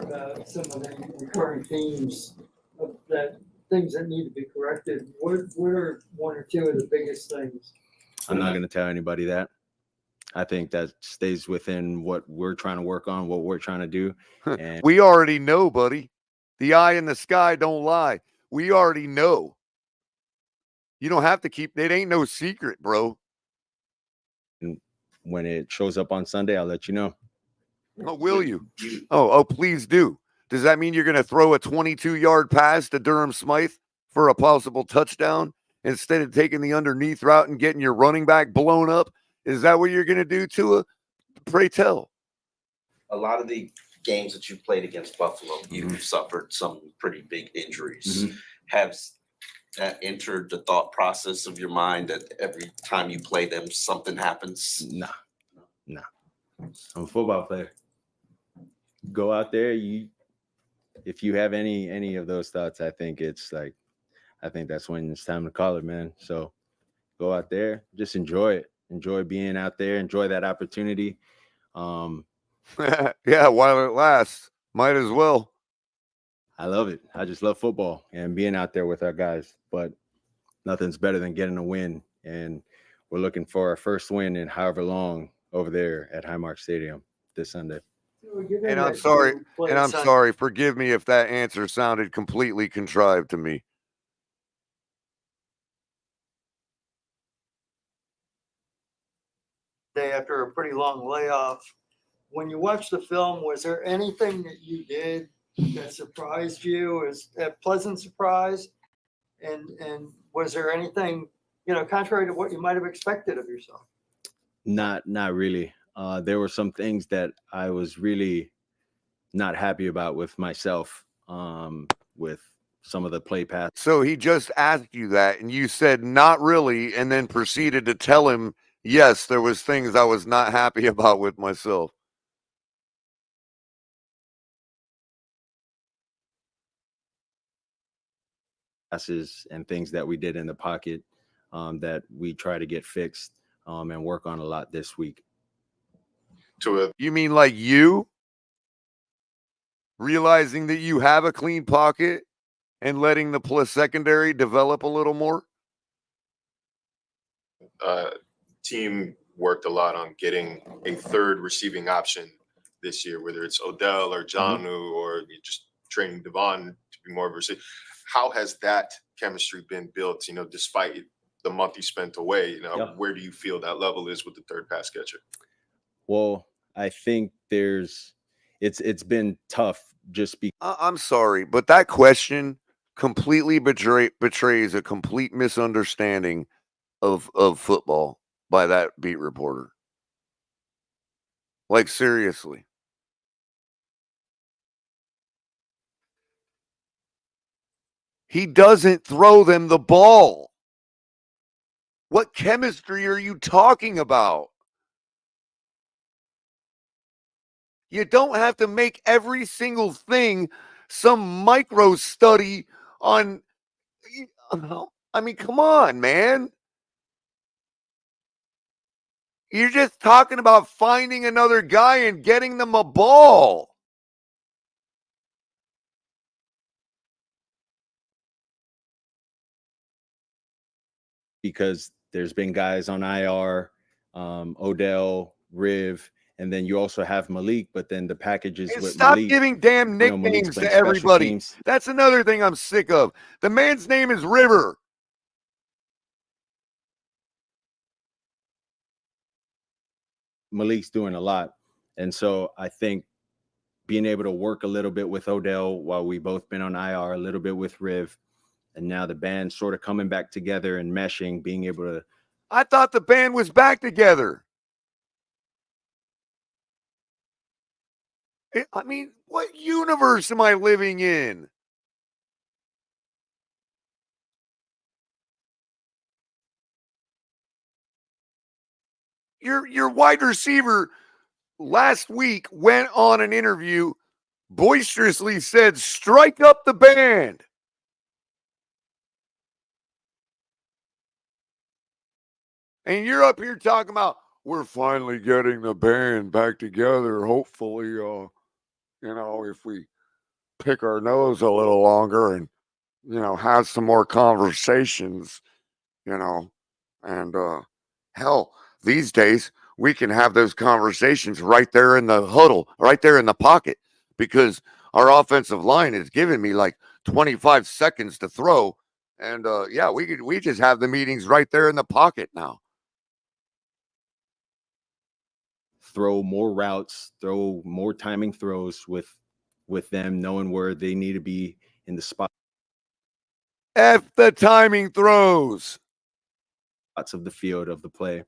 About some of the recurring themes of that things that need to be corrected. What are one or two of the biggest things? I'm not going to tell anybody that. I think that stays within what we're trying to work on, what we're trying to do. And we already know, buddy. The eye in the sky don't lie. We already know. You don't have to keep it. Ain't no secret, bro. And when it shows up on Sunday, I'll let you know. Oh, will you? Oh, please do. Does that mean you're going to throw a 22-yard pass to Durham Smythe for a possible touchdown instead of taking the underneath route and getting your running back blown up? Is that what you're going to do, Tua? Pray tell. A lot of the games that you played against Buffalo, you've suffered some pretty big injuries. Have that entered the thought process of your mind that every time you play them, something happens? Nah. I'm a football player. Go out there. If you have any of those thoughts, I think that's when it's time to call it, man. So go out there, just enjoy it. Enjoy being out there. Enjoy that opportunity. Yeah, while it lasts, might as well. I love it. I just love football and being out there with our guys. But nothing's better than getting a win. And we're looking for our first win in however long over there at Highmark Stadium this Sunday. And I'm sorry. Forgive me if that answer sounded completely contrived to me. Day after a pretty long layoff. When you watched the film, was there anything that you did that surprised you as a pleasant surprise? And was there anything, contrary to what you might have expected of yourself? Not really. There were some things that I was really not happy about with myself, with some of the play pass. So he just asked you that, and you said not really, and then proceeded to tell him, yes, there was things I was not happy about with myself. Passes and things that we did in the pocket that we try to get fixed and work on a lot this week. You mean like you realizing that you have a clean pocket and letting the secondary develop a little more? Team worked a lot on getting a third receiving option this year, whether it's Odell or Jonnu or just training Devon to be more of a receiver. How has that chemistry been built, despite the month you spent away? Where do you feel that level is with the third pass catcher? Well, I think it's been tough just because. I'm sorry, but that question completely betrays a complete misunderstanding of football by that beat reporter. Like, seriously. He doesn't throw them the ball. What chemistry are you talking about? You don't have to make every single thing some micro study on. I mean, come on, man. You're just talking about finding another guy and getting them a ball. Because there's been guys on IR, Odell, Riv, and then you also have Malik, but then the packages And with stop Malik. giving damn Malik's nicknames playing to special everybody. teams. That's another thing I'm sick of. The man's name is River. Malik's doing a lot. And so I think being able to work a little bit with Odell while we both been on IR, a little bit with Riv, and now the band sort of coming back together and meshing, being able to. I thought the band was back together. I mean, what universe am I living in? Your wide receiver last week went on an interview, boisterously said, strike up the band. And you're up here talking about, we're finally getting the band back together. Hopefully, if we pick our nose a little longer and, have some more conversations, and hell, these days we can have those conversations right there in the huddle, right there in the pocket, because our offensive line is giving me like 25 seconds to throw. And we just have the meetings right there in the pocket now. Throw more routes, throw more timing throws with them, knowing where they need to be in the spot. F the timing throws. Spots of the field of the play.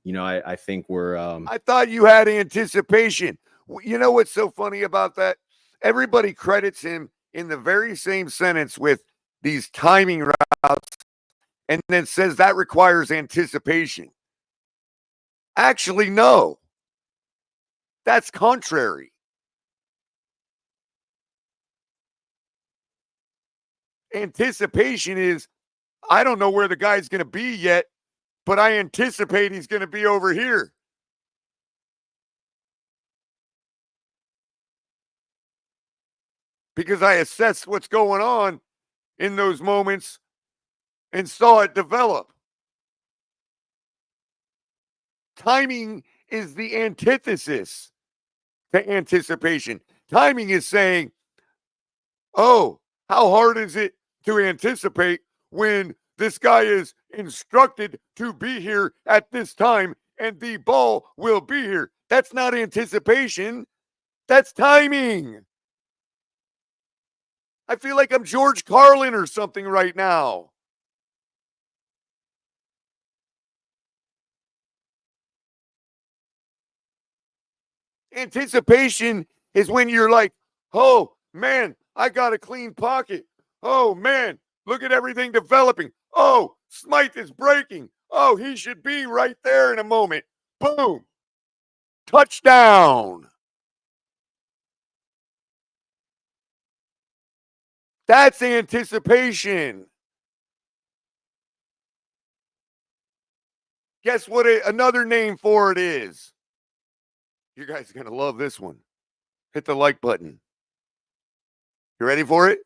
I think we're. I thought you had anticipation. You know what's so funny about that? Everybody credits him in the very same sentence with these timing routes and then says that requires anticipation. Actually, no. That's contrary. Anticipation is, I don't know where the guy's going to be yet, but I anticipate he's going to be over here. Because I assessed what's going on in those moments and saw it develop. Timing is the antithesis to anticipation. Timing is saying, oh, how hard is it to anticipate when this guy is instructed to be here at this time and the ball will be here? That's not anticipation. That's timing. I feel like I'm George Carlin or something right now. Anticipation is when you're like, oh, man, I got a clean pocket. Oh, man, look at everything developing. Oh, Smythe is breaking. Oh, he should be right there in a moment. Boom. Touchdown. That's anticipation. Guess what another name for it is? You guys are going to love this one. Hit the like button. You ready for it?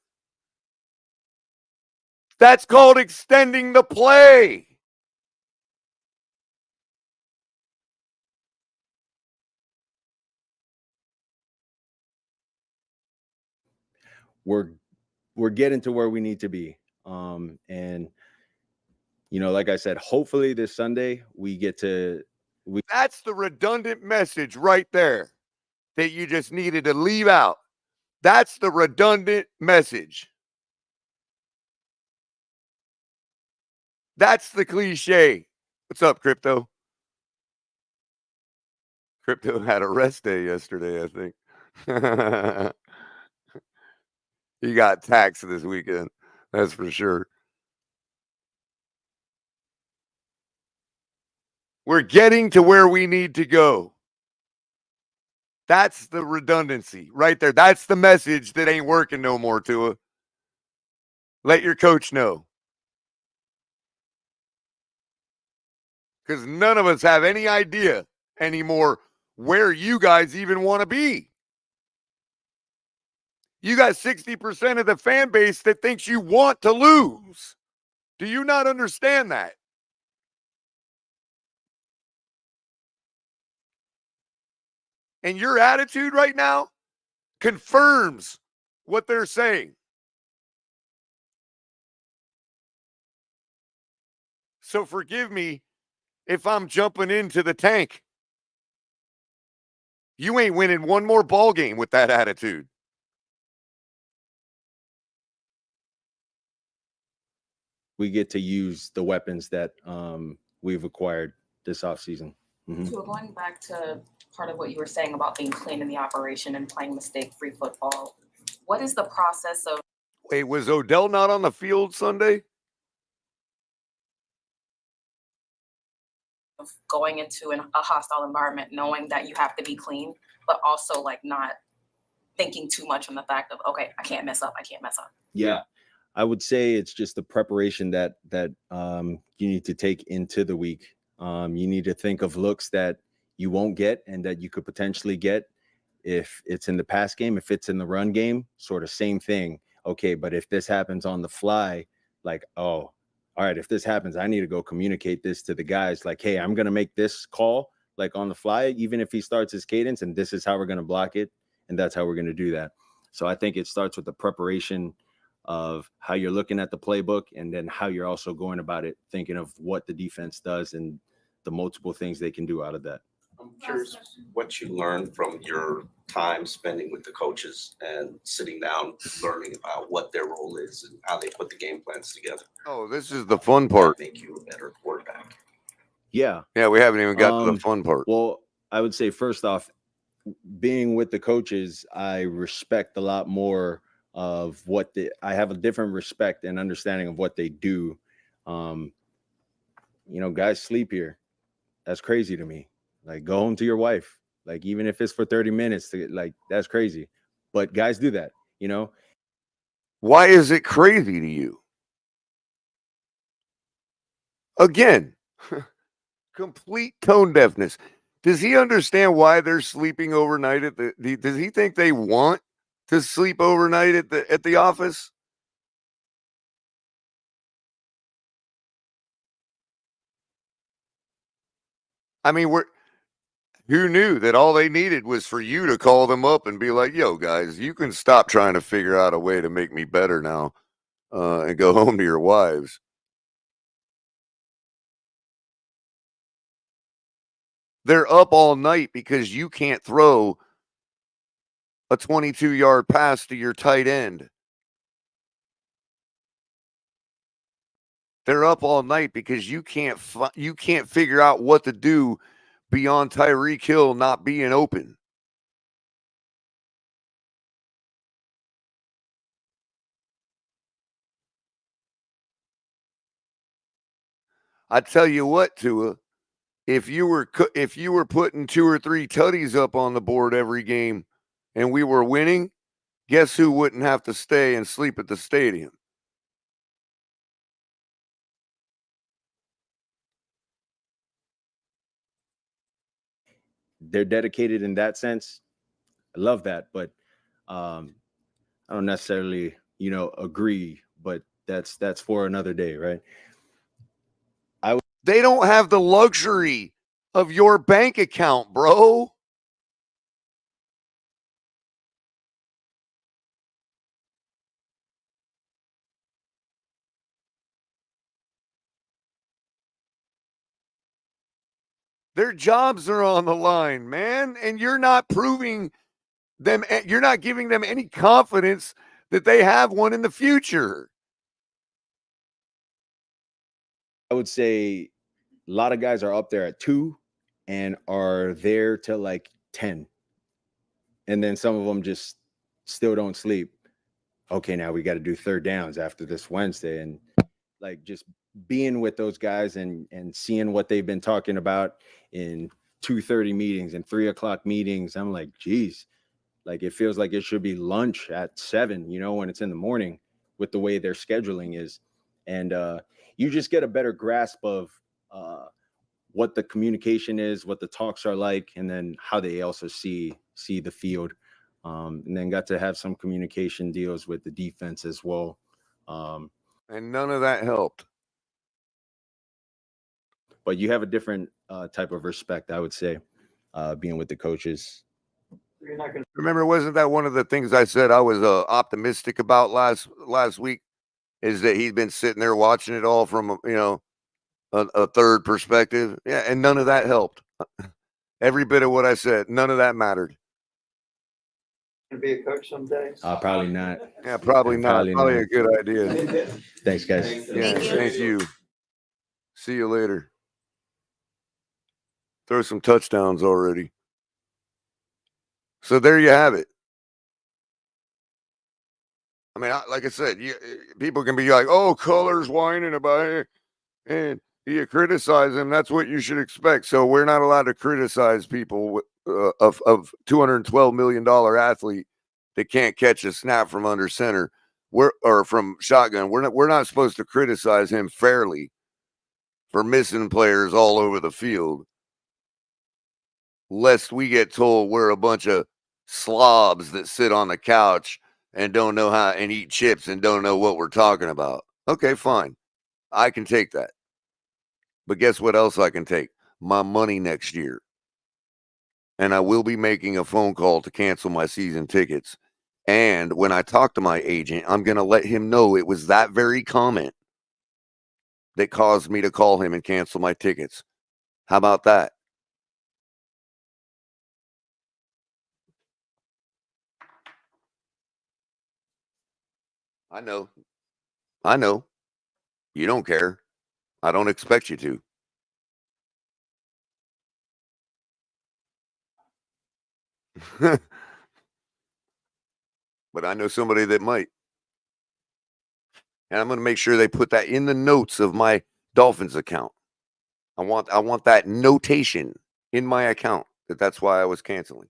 That's called extending the play. We're getting to where we need to be. And you know, like I said, hopefully this Sunday we get to That's the redundant message right there that you just needed to leave out. That's the redundant message. That's the cliche. What's up, Crypto? Crypto had a rest day yesterday, I think. He got taxed this weekend. That's for sure. We're getting to where we need to go. That's the redundancy right there. That's the message that ain't working no more, Tua. Let your coach know. Because none of us have any idea anymore where you guys even want to be. You got 60% of the fan base that thinks you want to lose. Do you not understand that? And your attitude right now confirms what they're saying. So forgive me if I'm jumping into the tank. You ain't winning one more ball game with that attitude. we get to use the weapons that we've acquired this offseason. So going back to part of what you were saying about being clean in the operation and playing mistake-free football, what is the process of? Wait, was Odell not on the field Sunday? Of going into a hostile environment, knowing that you have to be clean, but also like not thinking too much on the fact of, okay, I can't mess up. Yeah. I would say it's just the preparation that you need to take into the week. You need to think of looks that you won't get and that you could potentially get if it's in the pass game, if it's in the run game, sort of same thing. Okay, but if this happens on the fly, like, oh, all right, if this happens, I need to go communicate this to the guys. Like, hey, I'm going to make this call like on the fly, even if he starts his cadence, and this is how we're going to block it. And that's how we're going to do that. So I think it starts with the preparation of how you're looking at the playbook and then how you're also going about it, thinking of what the defense does and the multiple things they can do out of that. I'm curious what you learned from your time spending with the coaches and sitting down, learning about what their role is and how they put the game plans together. Oh, this is the fun part. Make you a better quarterback. Yeah. Yeah, we haven't even got to the fun part. Well, I would say first off, being with the coaches, I respect a lot more of what I have a different respect and understanding of what they do. You know, guys sleep here. That's crazy to me. Like, go home to your wife. Like, even if it's for 30 minutes, that's crazy. But guys do that, you know? Why is it crazy to you? Again, complete tone deafness. Does he understand why they're sleeping overnight at does he think they want to sleep overnight at the office? I mean, who knew that all they needed was for you to call them up and be like, yo, guys, you can stop trying to figure out a way to make me better now and go home to your wives. They're up all night because you can't throw a 22-yard pass to your tight end. They're up all night because you can't figure out what to do beyond Tyreek Hill not being open. I tell you what, Tua, if you were putting 2 or 3 tutties up on the board every game and we were winning, guess who wouldn't have to stay and sleep at the stadium? They're dedicated in that sense. I love that, but I don't necessarily, agree. But that's for another day, right? They don't have the luxury of your bank account, bro. Their jobs are on the line, man, and you're not proving them. You're not giving them any confidence that they have one in the future. I would say a lot of guys are up there at 2 and are there till like 10. And then some of them just still don't sleep. Okay, now we got to do third downs after this Wednesday. And like just being with those guys and seeing what they've been talking about in 2:30 meetings and 3:00 meetings, I'm like, geez, like it feels like it should be lunch at 7, when it's in the morning with the way their scheduling is. And you just get a better grasp of what the communication is, what the talks are like, and then how they also see the field. And then got to have some communication deals with the defense as well. And none of that helped. But you have a different type of respect, I would say, being with the coaches. You're not gonna Remember, wasn't that one of the things I said I was optimistic about last week? Is that he's been sitting there watching it all from a third perspective? Yeah, and none of that helped. Every bit of what I said, none of that mattered. be a coach someday. Probably not. Yeah, probably not. Probably a good idea. Thanks, guys. Yeah, thank you. See you later. Throw some touchdowns already. So there you have it. I mean, like I said, people can be like, "Oh, Culler's whining about it," and you criticize him. That's what you should expect. So we're not allowed to criticize people of $212 million athlete that can't catch a snap from under center, or from shotgun. We're not supposed to criticize him fairly for missing players all over the field, lest we get told we're a bunch of slobs that sit on the couch and don't know how and eat chips and don't know what we're talking about. Okay, fine. I can take that. But guess what else I can take? My money next year. And I will be making a phone call to cancel my season tickets. And when I talk to my agent, I'm going to let him know it was that very comment that caused me to call him and cancel my tickets. How about that? I know. You don't care. I don't expect you to. But I know somebody that might. And I'm going to make sure they put that in the notes of my Dolphins account. I want that notation in my account that's why I was canceling.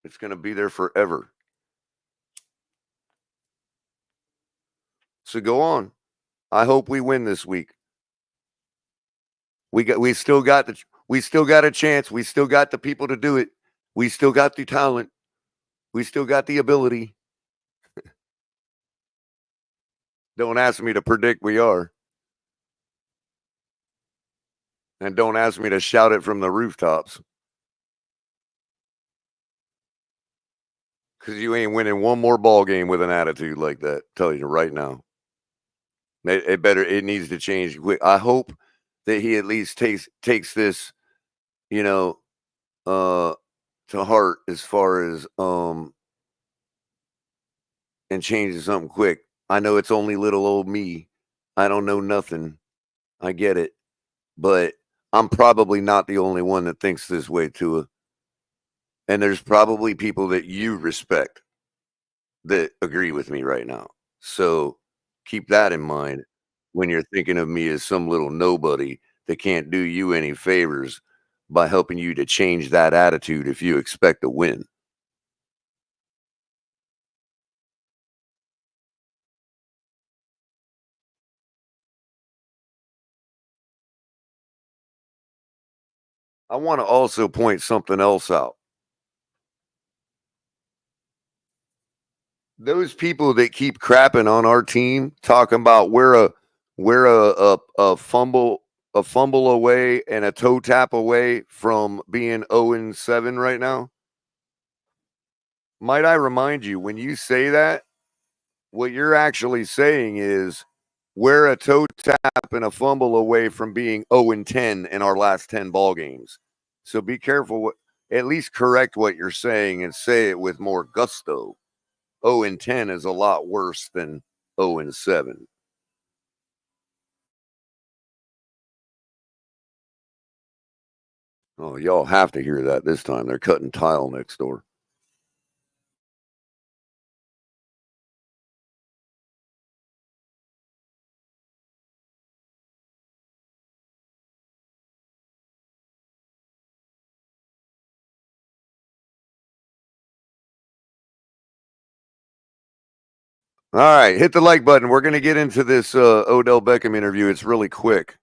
It's going to be there forever. So go on. I hope we win this week. We still got a chance. We still got the people to do it. We still got the talent. We still got the ability. Don't ask me to predict we are. And don't ask me to shout it from the rooftops. Because you ain't winning one more ball game with an attitude like that. Tell you right now. It needs to change quick. I hope that he at least takes this, to heart as far as and changes something quick. I know it's only little old me. I don't know nothing. I get it. But I'm probably not the only one that thinks this way, Tua. And there's probably people that you respect that agree with me right now. So keep that in mind. when you're thinking of me as some little nobody that can't do you any favors by helping you to change that attitude if you expect to win. I want to also point something else out. Those people that keep crapping on our team, talking about we're a fumble away and a toe tap away from being 0-7 right now. Might I remind you, when you say that, what you're actually saying is we're a toe tap and a fumble away from being 0-10 in our last 10 ball games. So be careful. At least correct what you're saying and say it with more gusto. 0-10 is a lot worse than 0-7. Oh, y'all have to hear that this time. They're cutting tile next door. All right, hit the like button. We're going to get into this Odell Beckham interview. It's really quick.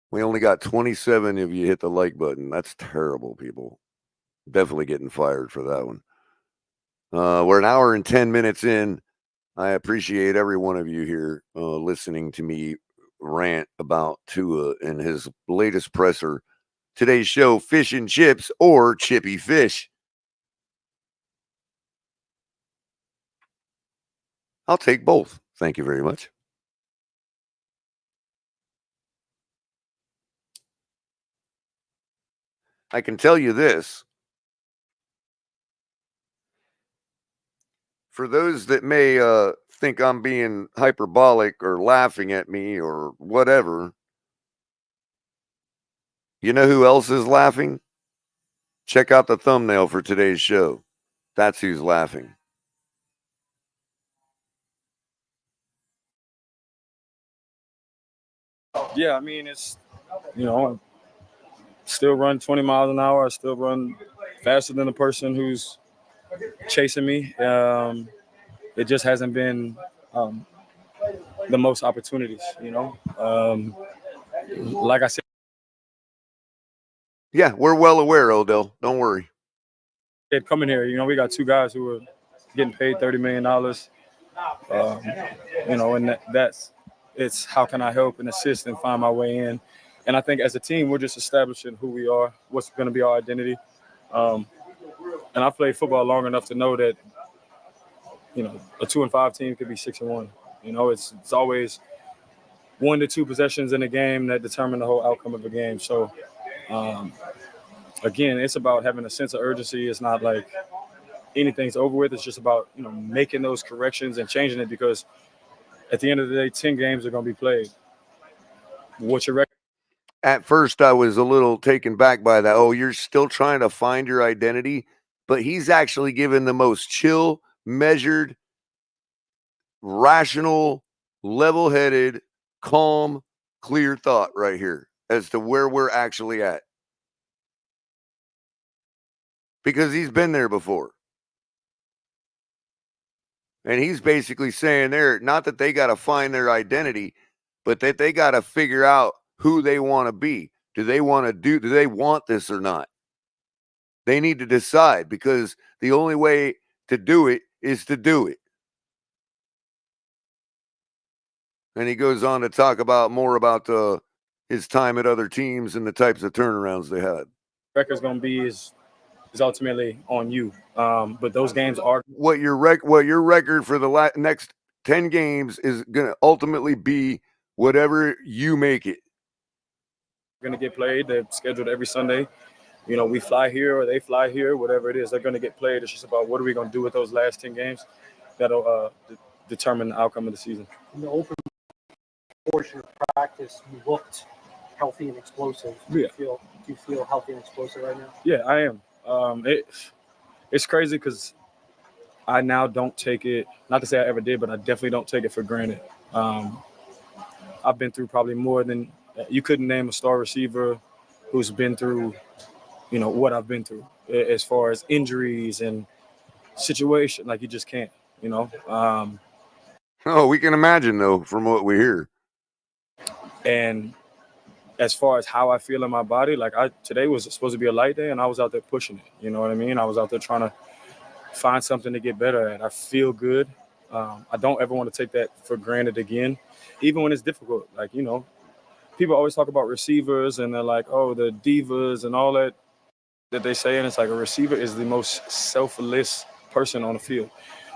We only got 27 of you hit the like button. That's terrible, people. Definitely getting fired for that one. We're an hour and 10 minutes in. I appreciate every one of you here listening to me rant about Tua and his latest presser. Today's show, Fish and Chips or Chippy Fish. I'll take both. Thank you very much. I can tell you this. For those that may think I'm being hyperbolic or laughing at me or whatever, you know who else is laughing? Check out the thumbnail for today's show. That's who's laughing. Yeah, I mean, it's, I still run 20 miles an hour. I still run faster than the person who's chasing me. It just hasn't been the most opportunities, like I said. Yeah, we're well aware, Odell. Don't worry. Coming here, we got two guys who are getting paid $30 million. And it's how can I help and assist and find my way in. And I think as a team, we're just establishing who we are, what's going to be our identity. And I played football long enough to know that, a 2-5 team could be 6-1. It's always 1 to 2 possessions in a game that determine the whole outcome of a game. So, again, it's about having a sense of urgency. It's not like anything's over with. It's just about, making those corrections and changing it, because at the end of the day, 10 games are going to be played. What's your record? At first, I was a little taken back by that. Oh, you're still trying to find your identity? But he's actually given the most chill, measured, rational, level-headed, calm, clear thought right here as to where we're actually at. Because he's been there before. And he's basically saying there, not that they got to find their identity, but that they got to figure out who they want to be. Do they want this or not? They need to decide, because the only way to do it is to do it. And he goes on to talk about more about his time at other teams and the types of turnarounds they had. Record's going to be is ultimately on you. But those games are what your record for the next 10 games is going to ultimately be whatever you make it. Going to get played. They're scheduled every Sunday. We fly here or they fly here, whatever it is, they're going to get played. It's just about what are we going to do with those last 10 games that'll determine the outcome of the season. In the open portion of practice, you looked healthy and explosive. Do you feel healthy and explosive right now? Yeah, I am. It's crazy because I now don't take it, not to say I ever did, but I definitely don't take it for granted. I've been through probably more than you couldn't name a star receiver who's been through, what I've been through as far as injuries and situation. Like you just can't, Oh, we can imagine though, from what we hear. And as far as how I feel in my body, like today was supposed to be a light day and I was out there pushing it. You know what I mean? I was out there trying to find something to get better at. I feel good. I don't ever want to take that for granted again, even when it's difficult. Like, people always talk about receivers and they're like, oh, the divas and all that they say. And it's like a receiver is the most selfless person on the field.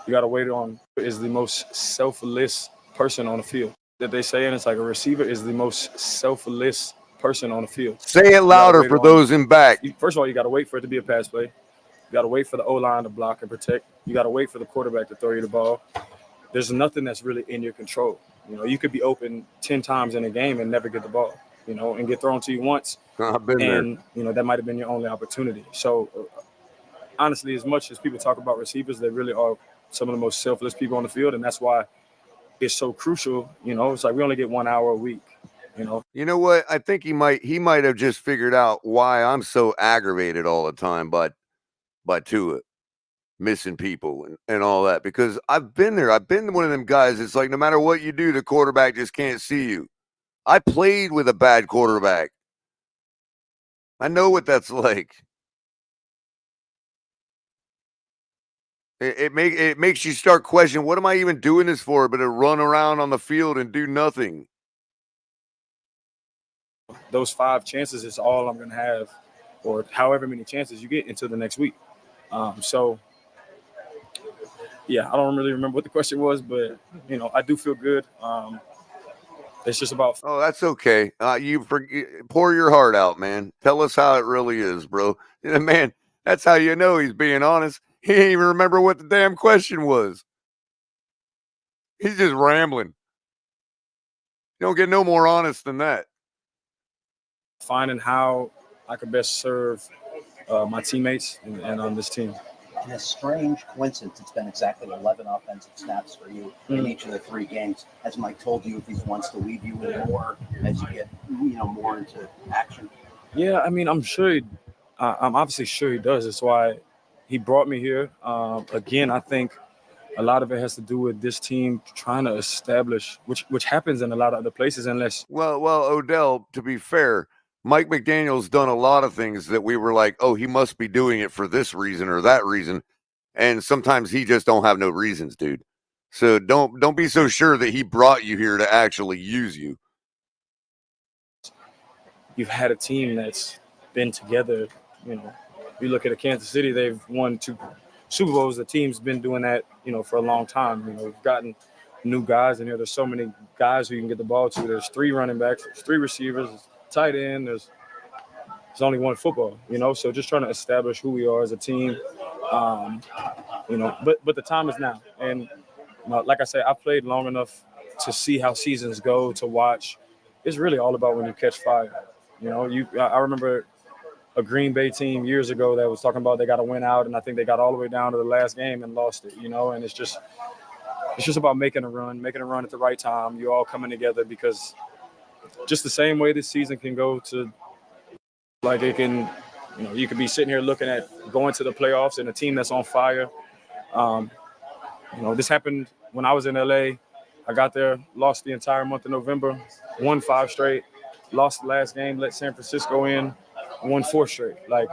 You got to wait on is the most selfless person on the field that they say. And it's like a receiver is the most selfless person on the field. Say it louder for those in back. First of all, you got to wait for it to be a pass play. You got to wait for the O-line to block and protect. You got to wait for the quarterback to throw you the ball. There's nothing that's really in your control. You could be open 10 times in a game and never get the ball, and get thrown to you once. I've been there. That might have been your only opportunity. So honestly, as much as people talk about receivers, they really are some of the most selfless people on the field. And that's why it's so crucial. It's like we only get 1 hour a week. You know what? I think he might have just figured out why I'm so aggravated all the time by Tua missing people and all that, because I've been there. I've been one of them guys. It's like no matter what you do, the quarterback just can't see you. I played with a bad quarterback. I know what that's like. It makes you start questioning, what am I even doing this for? But to run around on the field and do nothing. Those 5 chances is all I'm going to have, or however many chances you get into the next week. So, yeah, I don't really remember what the question was, but, I do feel good. It's just about. Oh, that's okay. Pour your heart out, man. Tell us how it really is, bro. Man, that's how you know he's being honest. He didn't even remember what the damn question was. He's just rambling. You don't get no more honest than that. Finding how I could best serve my teammates and on this team. In a strange coincidence, it's been exactly 11 offensive snaps for you in each of the 3 games. As Mike told you, if he wants to leave you in more as you get, more into action. Yeah, I mean, I'm obviously sure he does. That's why he brought me here. Again, I think a lot of it has to do with this team trying to establish, which happens in a lot of other places, unless. Well, Odell, to be fair, Mike McDaniel's done a lot of things that we were like, oh, he must be doing it for this reason or that reason. And sometimes he just don't have no reasons, dude. So don't be so sure that he brought you here to actually use you. You've had a team that's been together, you look at Kansas City, they've won 2 Super Bowls. The team's been doing that, for a long time. We've gotten new guys in here. There's so many guys who you can get the ball to. There's 3 running backs, there's 3 receivers, tight end, there's only 1 football, so just trying to establish who we are as a team, but the time is now. And like I said, I played long enough to see how seasons go, to watch. It's really all about when you catch fire. I remember a Green Bay team years ago that was talking about they got to win out, and I think they got all the way down to the last game and lost it, and it's just about making a run at the right time. You're all coming together, because just the same way this season can go to, like it can, you could be sitting here looking at going to the playoffs and a team that's on fire. This happened when I was in LA. I got there, lost the entire month of November, won 5 straight, lost the last game, let San Francisco in, won 4 straight. Like,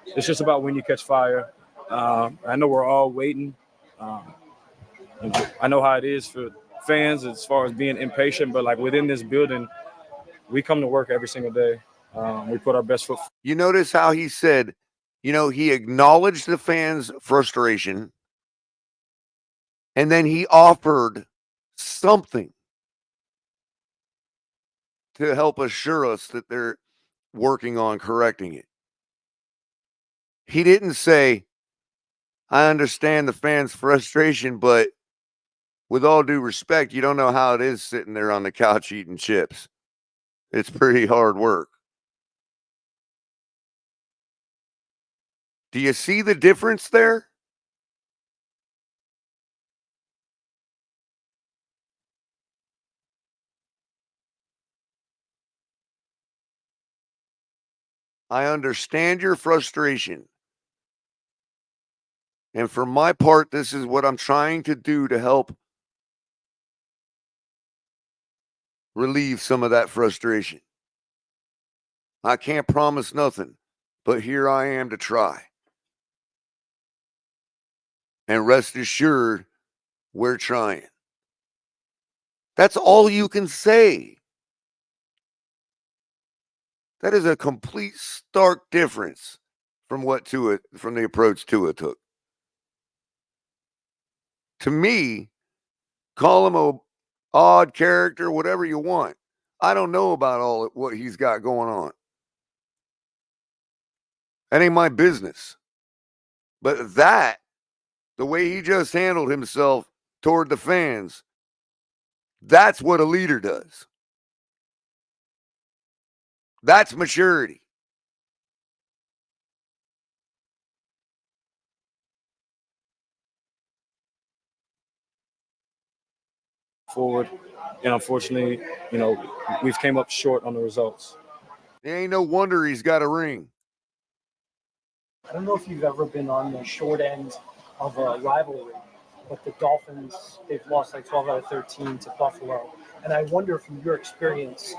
it's just about when you catch fire. I know we're all waiting. I know how it is for fans as far as being impatient, but like within this building, we come to work every single day. We put our best foot. You notice how he said, he acknowledged the fans' frustration, and then he offered something to help assure us that they're working on correcting it. He didn't say, I understand the fans' frustration, but with all due respect, you don't know how it is sitting there on the couch eating chips. It's pretty hard work. Do you see the difference there? I understand your frustration. And for my part, this is what I'm trying to do to help relieve some of that frustration. I can't promise nothing, but here I am to try. And rest assured, we're trying. That's all you can say. That is a complete stark difference from from the approach Tua took. To me, call him a odd character, whatever you want. I don't know about what he's got going on. That ain't my business. But the way he just handled himself toward the fans, that's what a leader does. That's maturity. Forward, and unfortunately, we've came up short on the results. It ain't no wonder he's got a ring. I don't know if you've ever been on the short end of a rivalry, but the Dolphins, they've lost like 12 out of 13 to Buffalo. And I wonder from your experience,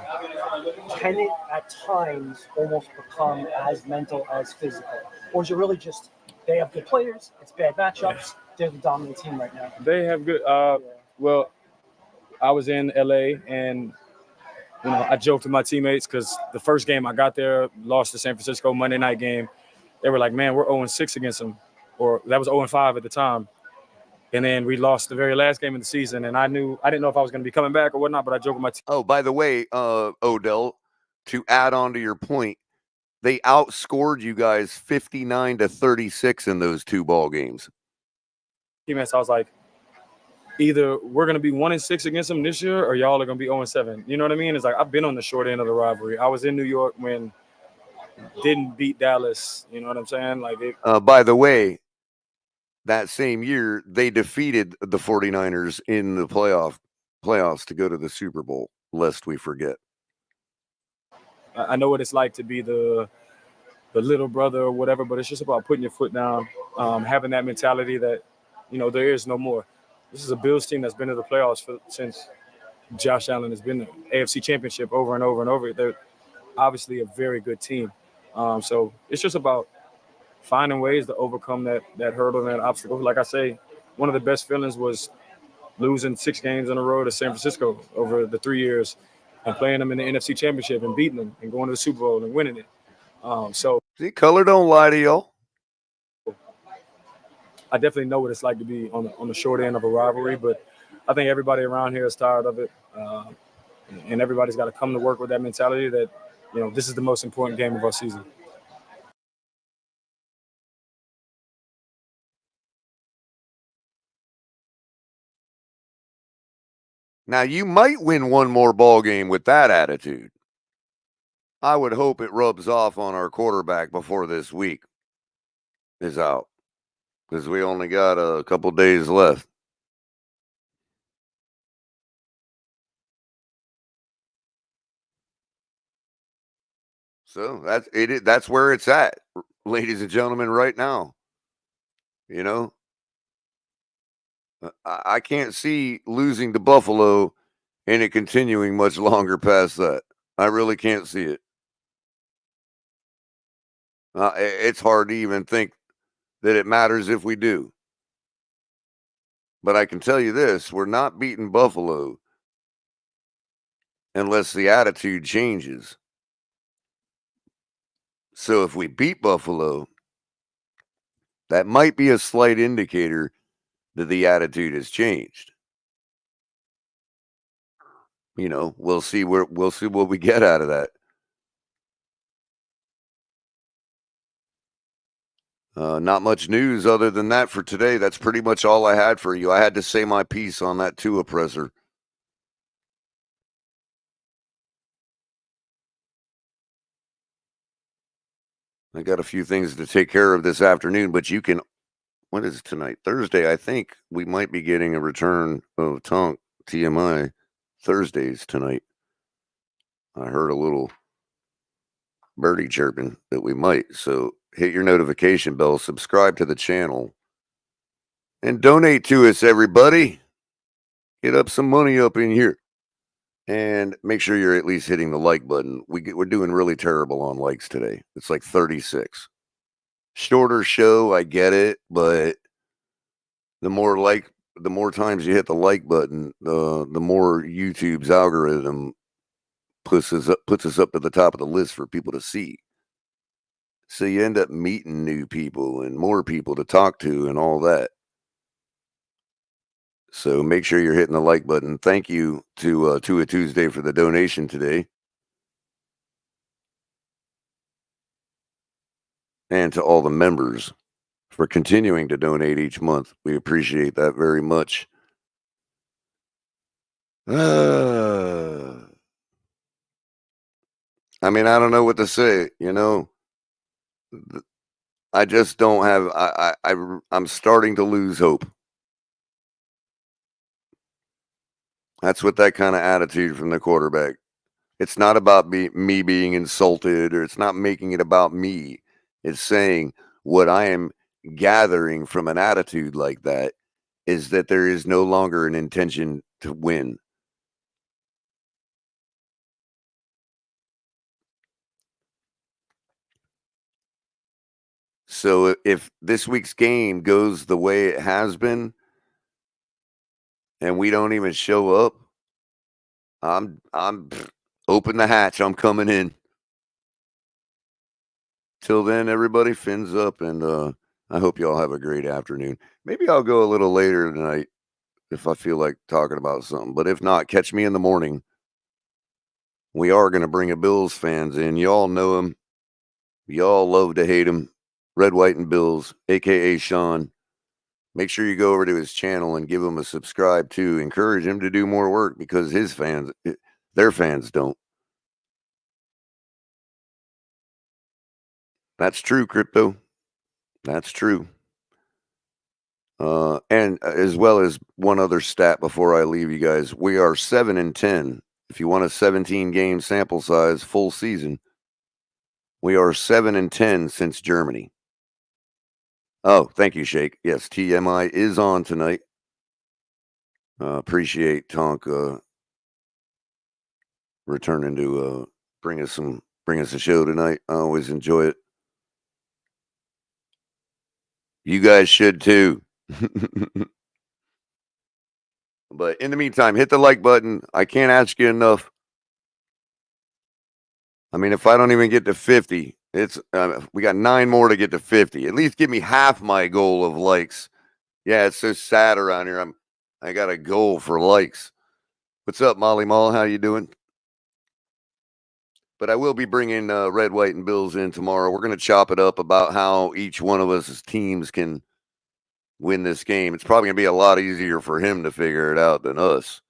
can it at times almost become as mental as physical? Or is it really just they have good players, it's bad matchups, they're the dominant team right now? They have good well, I was in LA and I joked with my teammates because the first game I got there, lost to San Francisco Monday night game. They were like, man, we're 0-6 against them. Or that was 0-5 at the time. And then we lost the very last game of the season. And I didn't know if I was going to be coming back or whatnot, but I joked with my team. Oh, by the way, Odell, to add on to your point, they outscored you guys 59-36 in those 2 ball games. Teammates, I was like, either we're going to be 1-6 against them this year or y'all are going to be 0-7. You know what I mean? It's like I've been on the short end of the rivalry. I was in New York when didn't beat Dallas. You know what I'm saying? Like by the way, that same year, they defeated the 49ers in the playoffs to go to the Super Bowl, lest we forget. I know what it's like to be the little brother or whatever, but it's just about putting your foot down, having that mentality that, there is no more. This is a Bills team that's been to the playoffs since Josh Allen has been there. AFC Championship over and over and over. They're obviously a very good team. So it's just about finding ways to overcome that hurdle and that obstacle. Like I say, one of the best feelings was losing 6 games in a row to San Francisco over the 3 years and playing them in the NFC Championship and beating them and going to the Super Bowl and winning it. See, Culler don't lie to y'all. I definitely know what it's like to be on the short end of a rivalry, but I think everybody around here is tired of it. And everybody's got to come to work with that mentality that, this is the most important game of our season. Now, you might win one more ball game with that attitude. I would hope it rubs off on our quarterback before this week is out, because we only got a couple days left. So that's where it's at, ladies and gentlemen, right now. I can't see losing to Buffalo and it continuing much longer past that. I really can't see it. It's hard to even think that it matters if we do. But I can tell you this, we're not beating Buffalo unless the attitude changes. So if we beat Buffalo, that might be a slight indicator that the attitude has changed. We'll see what we get out of that. Not much news other than that for today. That's pretty much all I had for you. I had to say my piece on that Tua presser. I got a few things to take care of this afternoon, but you can, what is it tonight? Thursday, I think we might be getting a return of TMI Thursdays tonight. I heard a little birdie chirping that we might. So hit your notification bell, subscribe to the channel, and donate to us, everybody. Get up some money up in here. And make sure you're at least hitting the like button. We're doing really terrible on likes today. It's like 36. Shorter show, I get it, but the more times you hit the like button, the more YouTube's algorithm puts us up to the top of the list for people to see. So you end up meeting new people and more people to talk to and all that. So make sure you're hitting the like button. Thank you to a Tuesday for the donation today. And to all the members for continuing to donate each month. We appreciate that very much. I mean, I don't know what to say, you know. I just don't have I'm starting to lose hope. That's what that kind of attitude from the quarterback. It's not about me being insulted, or it's not making it about me. It's saying what I am gathering from an attitude like that is that there is no longer an intention to win. So if this week's game goes the way it has been and we don't even show up, I'm open the hatch. I'm coming in. Till then, everybody, fins up, and I hope you all have a great afternoon. Maybe I'll go a little later tonight if I feel like talking about something. But if not, catch me in the morning. We are going to bring a Bills fans in. Y'all know him. Y'all love to hate him. Red, White, and Bills, a.k.a. Sean. Make sure you go over to his channel and give him a subscribe too. Encourage him to do more work because his fans, their fans don't. That's true, Crypto. That's true. And as well as one other stat before I leave you guys, we are 7-10. If you want a 17-game sample size, full season, we are 7-10 since Germany. Oh, thank you, Shake. Yes, TMI is on tonight. Appreciate Tonk returning to bring us a show tonight. I always enjoy it. You guys should too. But in the meantime, hit the like button. I can't ask you enough. I mean, if I don't even get to 50, it's we got 9 more to get to 50. At least give me half my goal of likes. Yeah, it's so sad around here. I got a goal for likes. What's up, Molly Mall? How you doing? But I will be bringing Red, White, and Bills in tomorrow. We're going to chop it up about how each one of us as teams can win this game. It's probably going to be a lot easier for him to figure it out than us.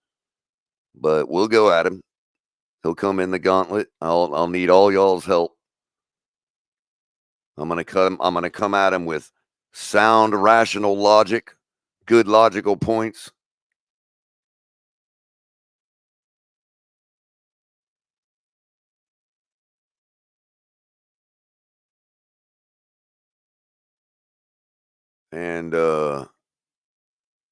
But we'll go at him. He'll come in the gauntlet. I'll need all y'all's help. I'm gonna come at him with sound, rational logic, good logical points. And I'm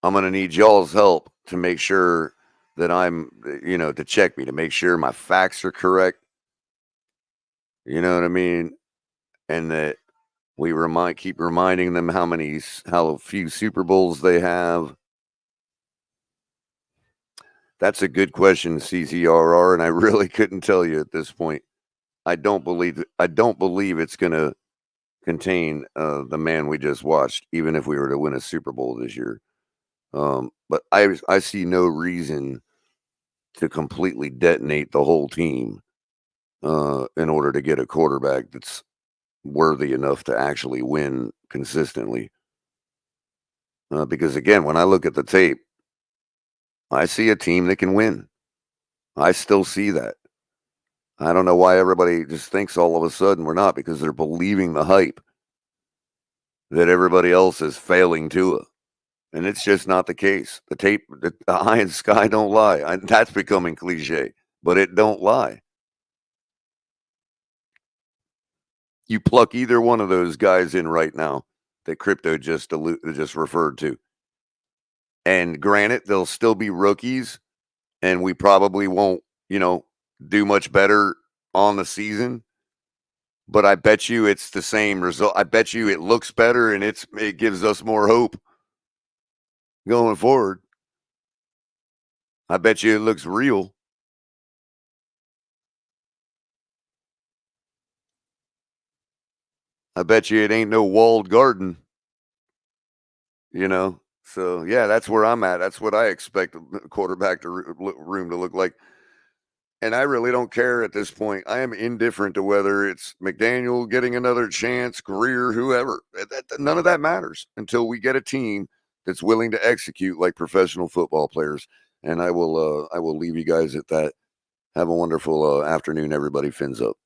gonna need y'all's help to make sure that to check me, to make sure my facts are correct. You know what I mean? And that we keep reminding them how few Super Bowls they have. That's a good question, CZRR, and I really couldn't tell you at this point. I don't believe it's going to contain the man we just watched, even if we were to win a Super Bowl this year. But I see no reason to completely detonate the whole team in order to get a quarterback that's worthy enough to actually win consistently. Because again, when I look at the tape, I see a team that can win. I still see that. I don't know why everybody just thinks all of a sudden we're not, because they're believing the hype that everybody else is failing to. And it's just not the case. The tape, the eye and sky don't lie. That's becoming cliche, but it don't lie. You pluck either one of those guys in right now that Crypto just referred to. And granted, they'll still be rookies, and we probably won't, do much better on the season. But I bet you it's the same result. I bet you it looks better, and it gives us more hope going forward. I bet you it looks real. I bet you it ain't no walled garden. So yeah, that's where I'm at. That's what I expect the quarterback room to look like. And I really don't care at this point. I am indifferent to whether it's McDaniel getting another chance, Greer, whoever. None of that matters until we get a team that's willing to execute like professional football players. And I will leave you guys at that. Have a wonderful afternoon, everybody. Fins up.